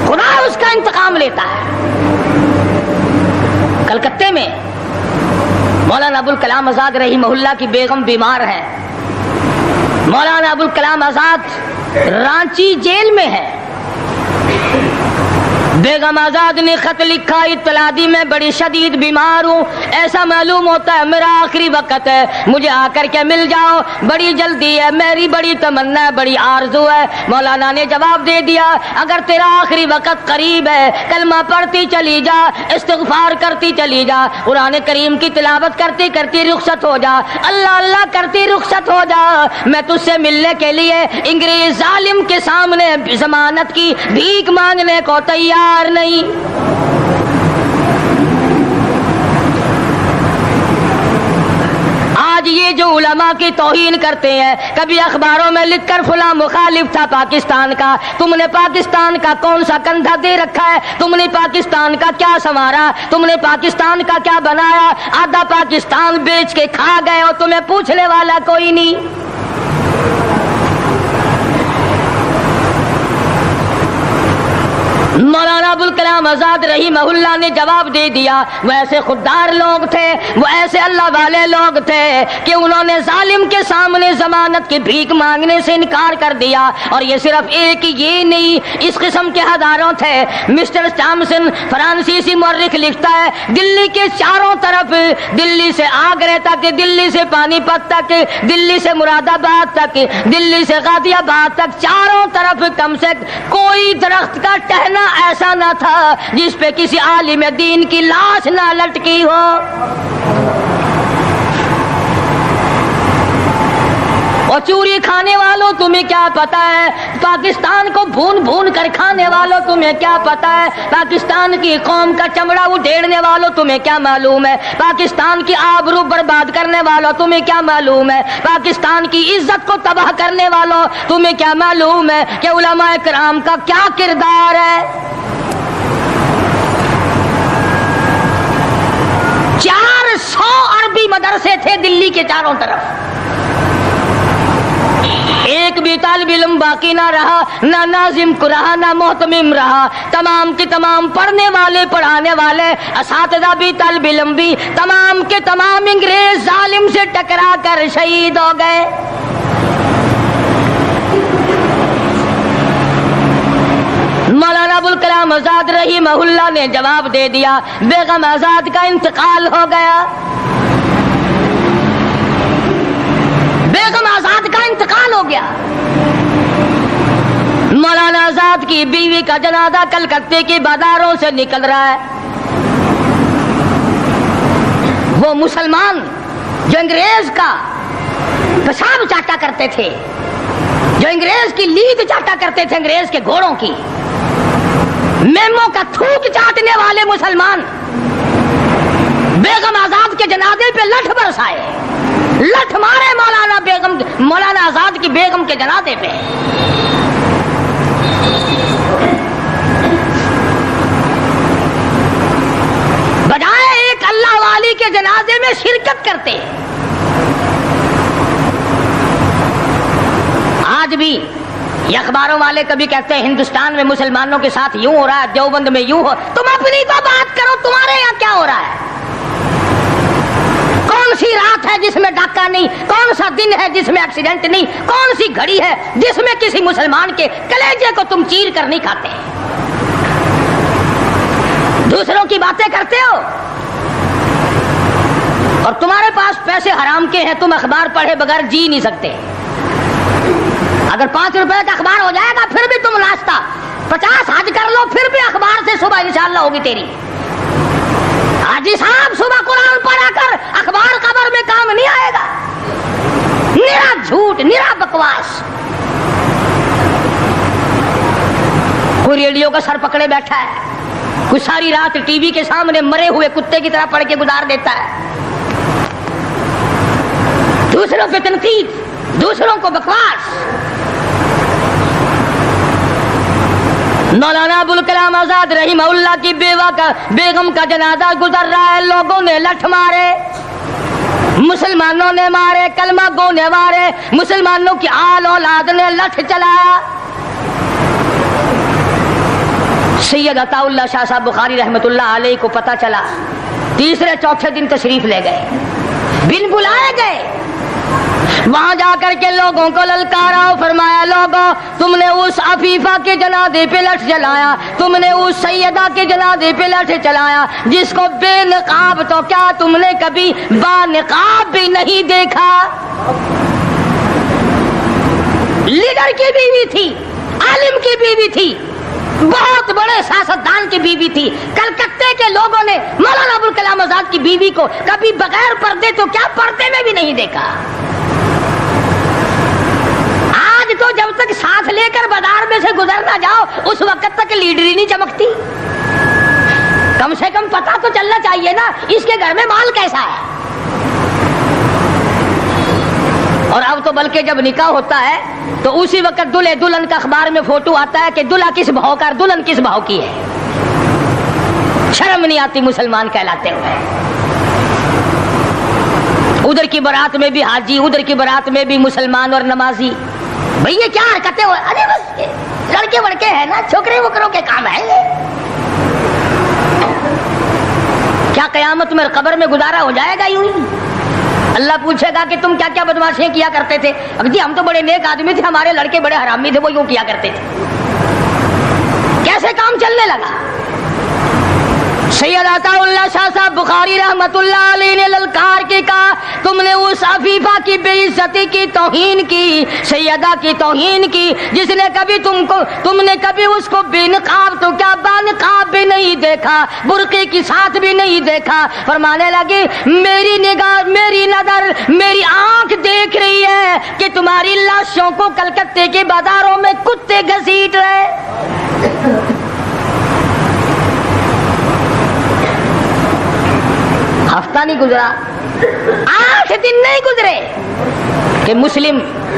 خدا اس کا انتقام لیتا ہے. کلکتے میں مولانا ابوالکلام آزاد رحمہ اللہ کی بیگم بیمار ہے. مولانا ابوالکلام آزاد رانچی جیل میں ہے. بیگم آزاد نے خط لکھا، اطلاع دی میں بڑی شدید بیمار ہوں، ایسا معلوم ہوتا ہے میرا آخری وقت ہے، مجھے آ کر کے مل جاؤ، بڑی جلدی ہے، میری بڑی تمنا ہے، بڑی آرزو ہے۔ مولانا نے جواب دے دیا اگر تیرا آخری وقت قریب ہے کلمہ پڑھتی چلی جا، استغفار کرتی چلی جا، قرآن کریم کی تلاوت کرتی کرتی رخصت ہو جا، اللہ اللہ کرتی رخصت ہو جا، میں تجھ سے ملنے کے لیے انگریز ظالم کے سامنے ضمانت کی بھیک مانگنے کو تیار نہیں۔ آج یہ جو علماء کی توہین کرتے ہیں، کبھی اخباروں میں لکھ کر فلاں مخالف تھا پاکستان کا، تم نے پاکستان کا کون سا کندھا دے رکھا ہے، تم نے پاکستان کا کیا سنوارا، تم نے پاکستان کا کیا بنایا، آدھا پاکستان بیچ کے کھا گئے اور تمہیں پوچھنے والا کوئی نہیں۔ مولانا ابوالکلام آزاد رحمہ اللہ نے جواب دے دیا، وہ ایسے خوددار لوگ تھے، وہ ایسے اللہ والے لوگ تھے کہ انہوں نے ظالم کے سامنے ضمانت کی بھیک مانگنے سے انکار کر دیا، اور یہ صرف ایک یہ نہیں، اس قسم کے ہزاروں تھے۔ مسٹر چامسن فرانسیسی مورخ لکھتا ہے دلی کے چاروں طرف، دلی سے آگرہ تک، دلی سے پانی پت تک، دلی سے مراد آباد تک، دلی سے غازی آباد تک، چاروں طرف کم سے کوئی درخت کا ٹہنا ایسا نہ تھا جس پہ کسی عالم دین کی لاش نہ لٹکی ہو۔ اور چوری کھانے والوں تمہیں کیا پتا ہے، پاکستان کو بھون بھون کر کھانے والوں تمہیں کیا پتا ہے، پاکستان کی قوم کا چمڑا اڈھیڑنے والوں تمہیں کیا معلوم ہے، پاکستان کی آبرو برباد کرنے والوں تمہیں کیا معلوم ہے، پاکستان کی عزت کو تباہ کرنے والوں تمہیں کیا معلوم ہے کہ علماء کرام کا کیا کردار ہے۔ 400 عربی مدرسے تھے دلی کے چاروں طرف، ایک بھی طالب علم باقی نہ رہا، نہ ناظم کو رہا، نہ محتمم رہا، تمام کے تمام پڑھنے والے، پڑھانے والے، اساتذہ بھی، طالب علم بھی، تمام کے تمام انگریز ظالم سے ٹکرا کر شہید ہو گئے۔ مولانا ابوالکلام آزاد رحمہ اللہ نے جواب دے دیا بیگم آزاد کا انتقال ہو گیا، بیگم آزاد کا انتقال ہو گیا۔ مولانا آزاد کی بیوی کا جنازہ کلکتے کی بازاروں سے نکل رہا ہے، وہ مسلمان جو انگریز کا پیشاب چاٹا کرتے تھے، جو انگریز کی لید چاٹا کرتے تھے، انگریز کے گھوڑوں کی میموں کا تھوک چاٹنے والے مسلمان بیگم آزاد کے جنازے پہ لٹھ برسائے، لٹھ مارے مولانا آزاد کی بیگم کے جنازے پہ۔ بجائے ایک اللہ والی کے جنازے میں شرکت کرتے، آج بھی یہ اخباروں والے کبھی کہتے ہیں ہندوستان میں مسلمانوں کے ساتھ یوں ہو رہا ہے، دیوبند میں یوں ہو، تم اپنی تو بات کرو، تمہارے یہاں کیا ہو رہا ہے؟ کون سی رات ہے جس میں ڈاکہ نہیں، کون سا دن ہے جس میں ایکسیڈنٹ نہیں، کون سی گھڑی ہے جس میں کسی مسلمان کے کلیجے کو تم چیر کر نہیں کھاتے؟ دوسروں کی باتیں کرتے ہو، اور تمہارے پاس پیسے حرام کے ہیں، تم اخبار پڑھے بغیر جی نہیں سکتے۔ اگر 5 روپے کا اخبار ہو جائے گا پھر بھی تم ناشتہ، 50 حج کر لو پھر بھی اخبار سے صبح انشاءاللہ ہوگی تیری۔ حاجی صاحب صبح قرآن پڑھا کر اخبار خبر میں کام نہیں آئے گا، نرا جھوٹ، نرا بکواس۔ کوئی ریڈیو کا سر پکڑے بیٹھا ہے، کوئی ساری رات ٹی وی کے سامنے مرے ہوئے کتے کی طرح پڑھ کے گزار دیتا ہے، دوسروں پہ تنقید، دوسروں کو بکواس۔ مولانا ابوالکلام آزاد رحمہ اللہ کی بیگم کا جنازہ گزر رہا ہے، لوگوں نے لٹھ مارے، مسلمانوں نے مارے، کلمہ گو نے مارے، مسلمانوں کی آل اولاد نے لٹھ چلایا۔ سید عطا اللہ شاہ صاحب بخاری رحمت اللہ علیہ کو پتہ چلا، تیسرے چوتھے دن تشریف لے گئے، بن بلائے گئے، وہاں جا کر کے لوگوں کو للکارا، فرمایا لوگوں تم نے اس عفیفہ کے جنازے پہ لٹھ جلایا، تم نے اس سیدہ کے جنازے پہ لٹھ چلایا جس کو بے نقاب تو کیا تم نے کبھی با نقاب بھی نہیں دیکھا۔ لیڈر کی بیوی تھی، عالم کی بیوی تھی، بہت بڑے سیاستدان کی بیوی تھی۔ کلکتے کے لوگوں نے مولانا ابوالکلام آزاد کی بیوی کو کبھی بغیر پردے تو کیا پردے میں بھی نہیں دیکھا۔ آج تو جب تک ساتھ لے کر بازار میں سے گزر نہ جاؤ اس وقت تک لیڈری نہیں چمکتی۔ کم سے کم پتہ تو چلنا چاہیے نا اس کے گھر میں مال کیسا ہے۔ اور اب تو بلکہ جب نکاح ہوتا ہے تو اسی وقت دلہے دلہن کا اخبار میں فوٹو آتا ہے کہ دلہا کس بھاؤ کا دلہن کس بھاؤ کی ہے۔ شرم نہیں آتی مسلمان کہلاتے ہوئے۔ ادھر کی بارات میں بھی حاجی، ادھر کی بارات میں بھی مسلمان اور نمازی۔ بھئی یہ کیا حرکتیں ہو؟ ارے بس لڑکے وڑکے ہیں نا، چھوکرے وکروں کے کام ہے یہ۔ کیا قیامت میں قبر میں گزارا ہو جائے گا یوں ہی؟ اللہ پوچھے گا کہ تم کیا کیا بدماشیاں کیا کرتے تھے؟ اب جی ہم تو بڑے نیک آدمی تھے، ہمارے لڑکے بڑے حرامی تھے، وہ یوں کیا کرتے تھے۔ کیسے کام چلنے لگا؟ سید عطا اللہ شاہ صاحب بخاری رحمت اللہ علیہ نے للکار کے کہا تم نے اس عفیفہ کی بے عزتی کی، توہین کی، سیدہ کی توہین کی جس نے کبھی تم نے کبھی اس کو بے نقاب تو کیا با نقاب بھی نہیں دیکھا، برقعے کے ساتھ بھی نہیں دیکھا۔ فرمانے لگے میری نگاہ، میری نظر، میری آنکھ دیکھ رہی ہے کہ تمہاری لاشوں کو کلکتے کے بازاروں میں کتے گھسیٹ رہے۔ ہفتہ نہیں گزرا، 8 دن نہیں گزرے کہ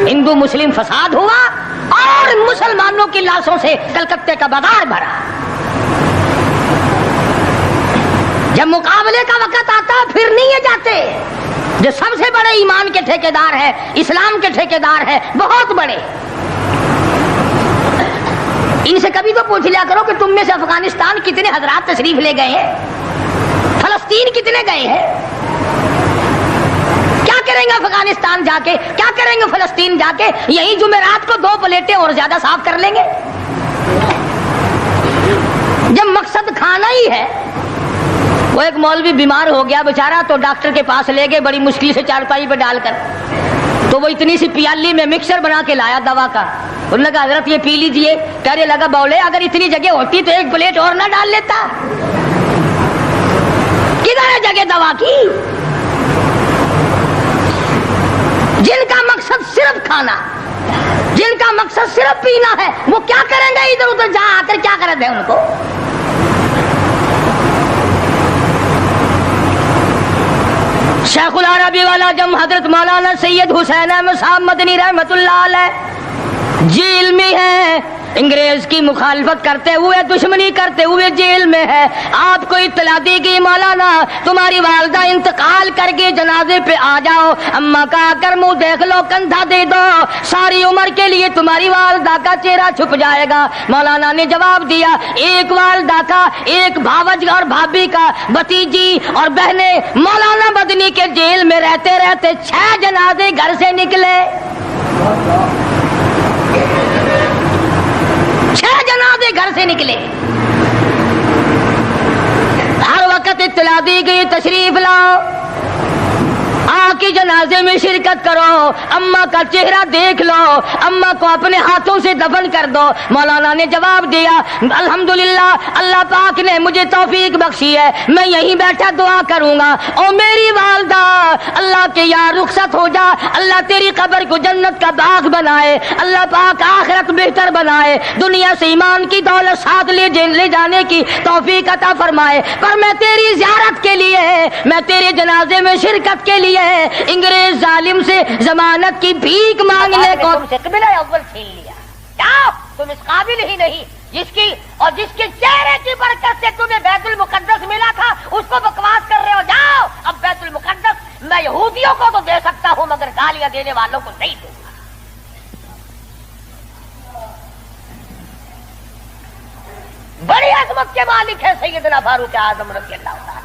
ہندو مسلم فساد ہوا اور مسلمانوں کی لاشوں سے کلکتے کا بازار بھرا۔ جب مقابلے کا وقت آتا پھر نہیں یہ جاتے۔ جو سب سے بڑے ایمان کے ٹھیکیدار ہے، اسلام کے ٹھیکیدار ہے، بہت بڑے، ان سے کبھی تو پوچھ لیا کرو کہ تم میں سے افغانستان کتنے حضرات تشریف لے گئے ہیں، فلسطین کتنے گئے ہیں، کیا کریں گے افغانستان جا کے، کیا کریں گے فلسطین جا کے؟ یہی جمعرات کو 2 پلیٹیں اور زیادہ صاف کر لیں گے۔ جب مقصد کھانا ہی ہے۔ وہ ایک مولوی بیمار ہو گیا بیچارہ، تو ڈاکٹر کے پاس لے گئے بڑی مشکل سے چارپائی پہ ڈال کر، تو وہ اتنی سی پیالی میں مکسر بنا کے لایا دوا کا۔ انہوں نے کہا حضرت یہ پی لیجئے۔ کہنے لگا بولے اگر اتنی جگہ ہوتی تو 1 پلیٹ اور نہ ڈال لیتا۔ کدھر ہے جگہ دوا کی؟ جن کا مقصد صرف کھانا، جن کا مقصد صرف پینا ہے، وہ کیا کریں گے ادھر ادھر جا کر؟ کیا کریں گے ان کو؟ شیخ العربی والا جم حضرت مولانا سید حسین احمد صاحب مدنی رحمت اللہ علیہ جیل میں ہے، انگریز کی مخالفت کرتے ہوئے، دشمنی کرتے ہوئے جیل میں ہے۔ آپ کو اطلاع دی گئی مولانا تمہاری والدہ انتقال کر گئی، جنازے پہ آ جاؤ۔ اماں کا آ کر منہ دیکھ لو، کندھا دے دو، ساری عمر کے لیے تمہاری والدہ کا چہرہ چھپ جائے گا۔ مولانا نے جواب دیا ایک والدہ کا، ایک بھاوج اور بھابھی کا، بھتیجی اور بہنیں مولانا مدنی کے جیل میں رہتے رہتے 6 جنازے گھر سے نکلے، 6 جنازے گھر سے نکلے۔ ہر وقت اطلاع دی گئی تشریف لاؤ، آ کے جنازے میں شرکت کرو، اماں کا چہرہ دیکھ لو، اماں کو اپنے ہاتھوں سے دفن کر دو۔ مولانا نے جواب دیا الحمدللہ اللہ پاک نے مجھے توفیق بخشی ہے، میں یہیں بیٹھا دعا کروں گا۔ او میری والدہ اللہ کے یار رخصت ہو جا، اللہ تیری قبر کو جنت کا باغ بنائے، اللہ پاک آخرت بہتر بنائے، دنیا سے ایمان کی دولت ساتھ لے جانے کی توفیق عطا فرمائے۔ پر میں تیری زیارت کے لیے، میں تیرے جنازے میں شرکت کے لیے انگریز ظالم سے ضمانت کی بھیک مانگنے کو تم سے قبلہ اول چھین لیا۔ جاؤ، تم اس قابل ہی نہیں جس کے چہرے کی برکت سے تمہیں بیت المقدس ملا تھا اس کو بکواس کر رہے ہو۔ جاؤ، اب بیت المقدس میں یہودیوں کو تو دے سکتا ہوں مگر گالیاں دینے والوں کو نہیں دوں گا۔ بڑی عظمت کے مالک ہے سیدنا فاروق اعظم رضی اللہ تعالی۔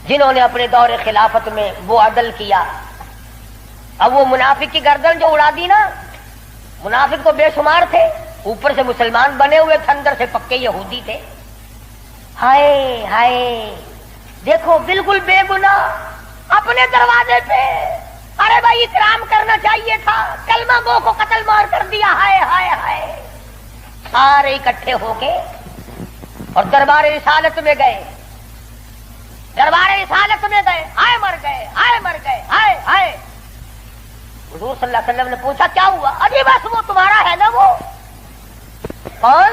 جنہوں نے اپنے دور خلافت میں وہ عدل کیا. اب وہ منافق کی گردن جو اڑا دی نا، منافق تو بے شمار تھے، اوپر سے مسلمان بنے ہوئے تھے، اندر سے پکے یہودی تھے. ہائے ہائے دیکھو، بالکل بے گناہ اپنے دروازے پہ. ارے بھائی اکرام کرنا چاہیے تھا، کلمہ گو کو قتل مار کر دیا. ہائے ہائے ہائے. سارے اکٹھے ہو کے اور دربار رسالت میں گئے، دربار رسالت میں گئے. ہائے مر گئے، ہائے مر گئے، ہائے ہائے. حضور صلی اللہ علیہ وسلم نے پوچھا کیا ہوا؟ ارے بس وہ تمہارا ہے نا. وہ کون؟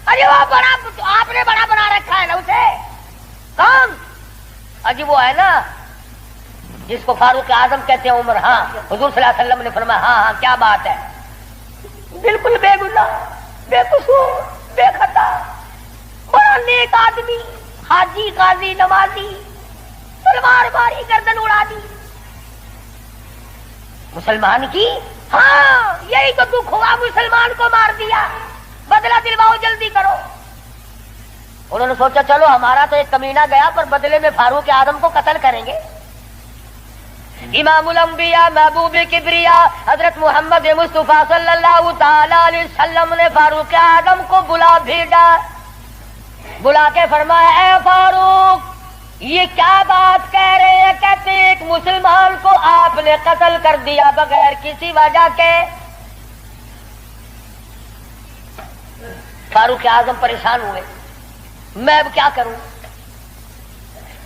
ارے وہ بڑا، آپ نے بڑا بنا رکھا ہے نا اسے. کون؟ اجی وہ ہے نا جس کو فاروق اعظم کہتے ہیں، عمر. ہاں. حضور صلی اللہ علیہ وسلم نے فرمایا ہاں ہاں کیا بات ہے، بالکل بے گناہ، بے قصور، بے خطا، بڑا نیک آدمی، حاجی، قاضی، نمازی، تلوار ماری گردن اڑا دی مسلمان کی. ہاں یہی تو دکھ ہوا، مسلمان کو مار دیا، بدلہ دلواؤ جلدی کرو. انہوں نے سوچا چلو ہمارا تو ایک کمینہ گیا، پر بدلے میں فاروق اعظم کو قتل کریں گے. امام الانبیاء، محبوب کبریا حضرت محمد مصطفیٰ صلی اللہ تعالی علیہ وسلم نے فاروق اعظم کو بلا بھیجا. بلا کے فرمایا اے فاروق، یہ کیا بات کہہ رہے ہیں؟ کہتے ایک مسلمان کو آپ نے قتل کر دیا بغیر کسی وجہ کے. فاروق اعظم پریشان ہوئے، میں اب کیا کروں؟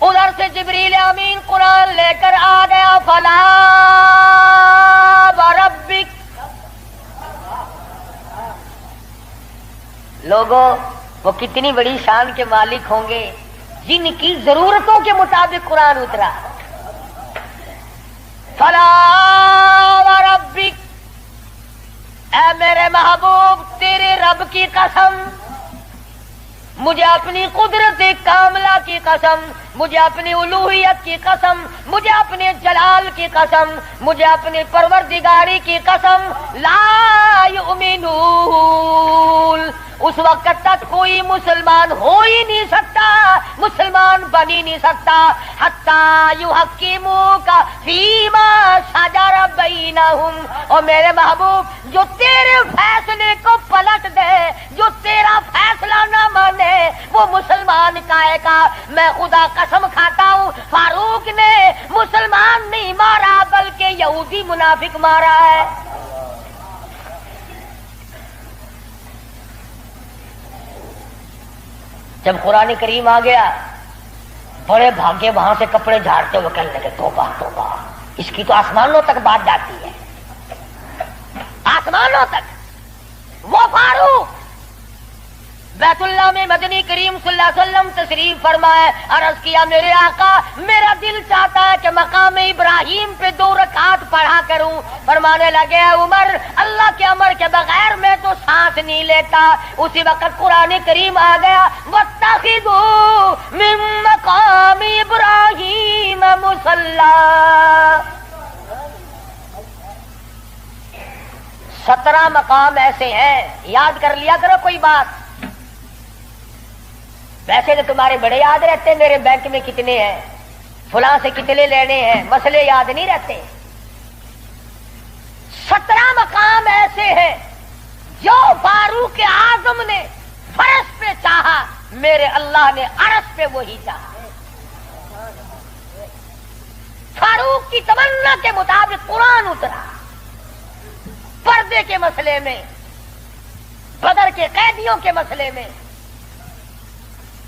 ادھر سے جبریل امین قرآن لے کر آ گیا. فلا وربک. لوگوں، وہ کتنی بڑی شان کے مالک ہوں گے جن کی ضرورتوں کے مطابق قرآن اترا. فلا وربک، اے میرے محبوب تیرے رب کی قسم، مجھے اپنی قدرت کاملہ کی قسم، مجھے اپنی الوہیت کی قسم، مجھے اپنے جلال کی قسم، مجھے اپنی پروردگاری کی قسم، لا یؤمنون. اس وقت تک کوئی مسلمان ہو ہی نہیں سکتا، مسلمان بن ہی نہیں سکتا، حتی یحکموک فیما شجر بینہم. اور میرے محبوب جو تیرے فیصلے کو پلٹ دے، جو تیرا فیصلہ نہ مانے، وہ مسلمان کہے گا. میں خدا قسم کھاتا ہوں فاروق نے مسلمان نہیں مارا بلکہ یہودی منافق مارا ہے. جب قرآن کریم آ گیا، بڑے بھاگے وہاں سے کپڑے جھاڑتے ہوئے کہنے لگے توبہ توبہ، اس کی تو آسمانوں تک بات جاتی ہے، آسمانوں تک. وہ فاروق بیت اللہ میں مدنی کریم صلی اللہ علیہ وسلم تشریف فرمائے. عرض کیا میرے آقا میرا دل چاہتا ہے کہ مقام ابراہیم پہ 2 رکعت پڑھا کروں. فرمانے لگے عمر، اللہ کے امر کے بغیر میں تو سانس نہیں لیتا. اسی وقت قرآن کریم آ گیا، واتخذوا من مقام ابراہیم مصلی. 17 مقام ایسے ہیں، یاد کر لیا کرو کوئی بات. ویسے تو تمہارے بڑے یاد رہتے، میرے بینک میں کتنے ہیں، فلاں سے کتنے لینے ہیں، مسئلے یاد نہیں رہتے. 17 مقام ایسے ہیں جو فاروق اعظم نے فرش پہ چاہا، میرے اللہ نے عرش پہ وہی چاہا. فاروق کی تمنا کے مطابق قرآن اترا. پردے کے مسئلے میں، بدر کے قیدیوں کے مسئلے میں،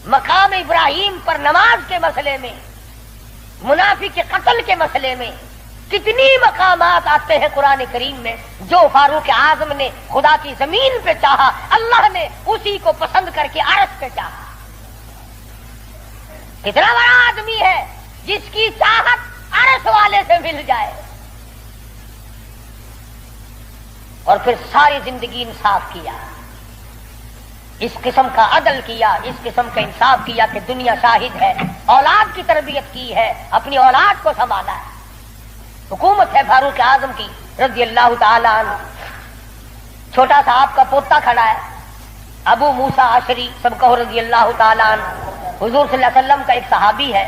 مقام ابراہیم پر نماز کے مسئلے میں، منافق کے قتل کے مسئلے میں، کتنی مقامات آتے ہیں قرآن کریم میں جو فاروق اعظم نے خدا کی زمین پہ چاہا، اللہ نے اسی کو پسند کر کے عرش پہ چاہا. کتنا بڑا آدمی ہے جس کی چاہت عرش والے سے مل جائے. اور پھر ساری زندگی انصاف کیا، اس قسم کا عدل کیا، اس قسم کا انصاف کیا کہ دنیا شاہد ہے. اولاد کی تربیت کی ہے، اپنی اولاد کو سنبھالا ہے. حکومت ہے فاروق اعظم کی رضی اللہ تعالی عنہ. چھوٹا سا آپ کا پوتا کھڑا ہے، ابو موسیٰ عشری، سب کہو رضی اللہ تعالی عنہ. حضور صلی اللہ علیہ وسلم کا ایک صحابی ہے،